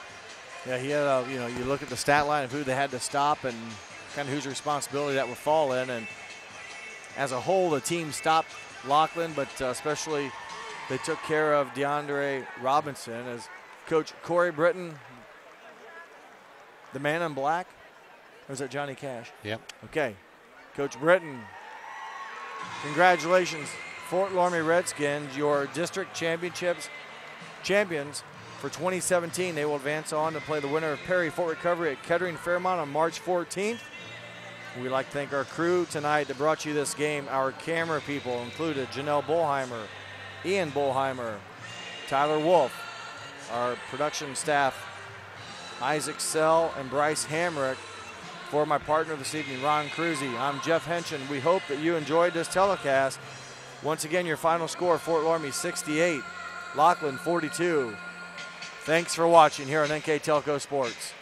Yeah, he had, you know, you look at the stat line of who they had to stop and kind of whose responsibility that would fall in. And as a whole, the team stopped Lockland, but especially they took care of DeAndre Robinson as Coach Corey Britton, the man in black. Or is that Johnny Cash? Yep. Okay. Coach Britton, congratulations, Fort Loramie Redskins, your district champions for 2017. They will advance on to play the winner of Perry Fort Recovery at Kettering Fairmont on March 14th. We'd like to thank our crew tonight that brought you this game. Our camera people included Janelle Bullheimer, Ian Bullheimer, Tyler Wolf, our production staff, Isaac Sell and Bryce Hamrick. For my partner this evening, Ron Cruzy, I'm Jeff Henschen. We hope that you enjoyed this telecast. Once again, your final score, Fort Loramie 68, Lockland 42. Thanks for watching here on NKTelco Sports.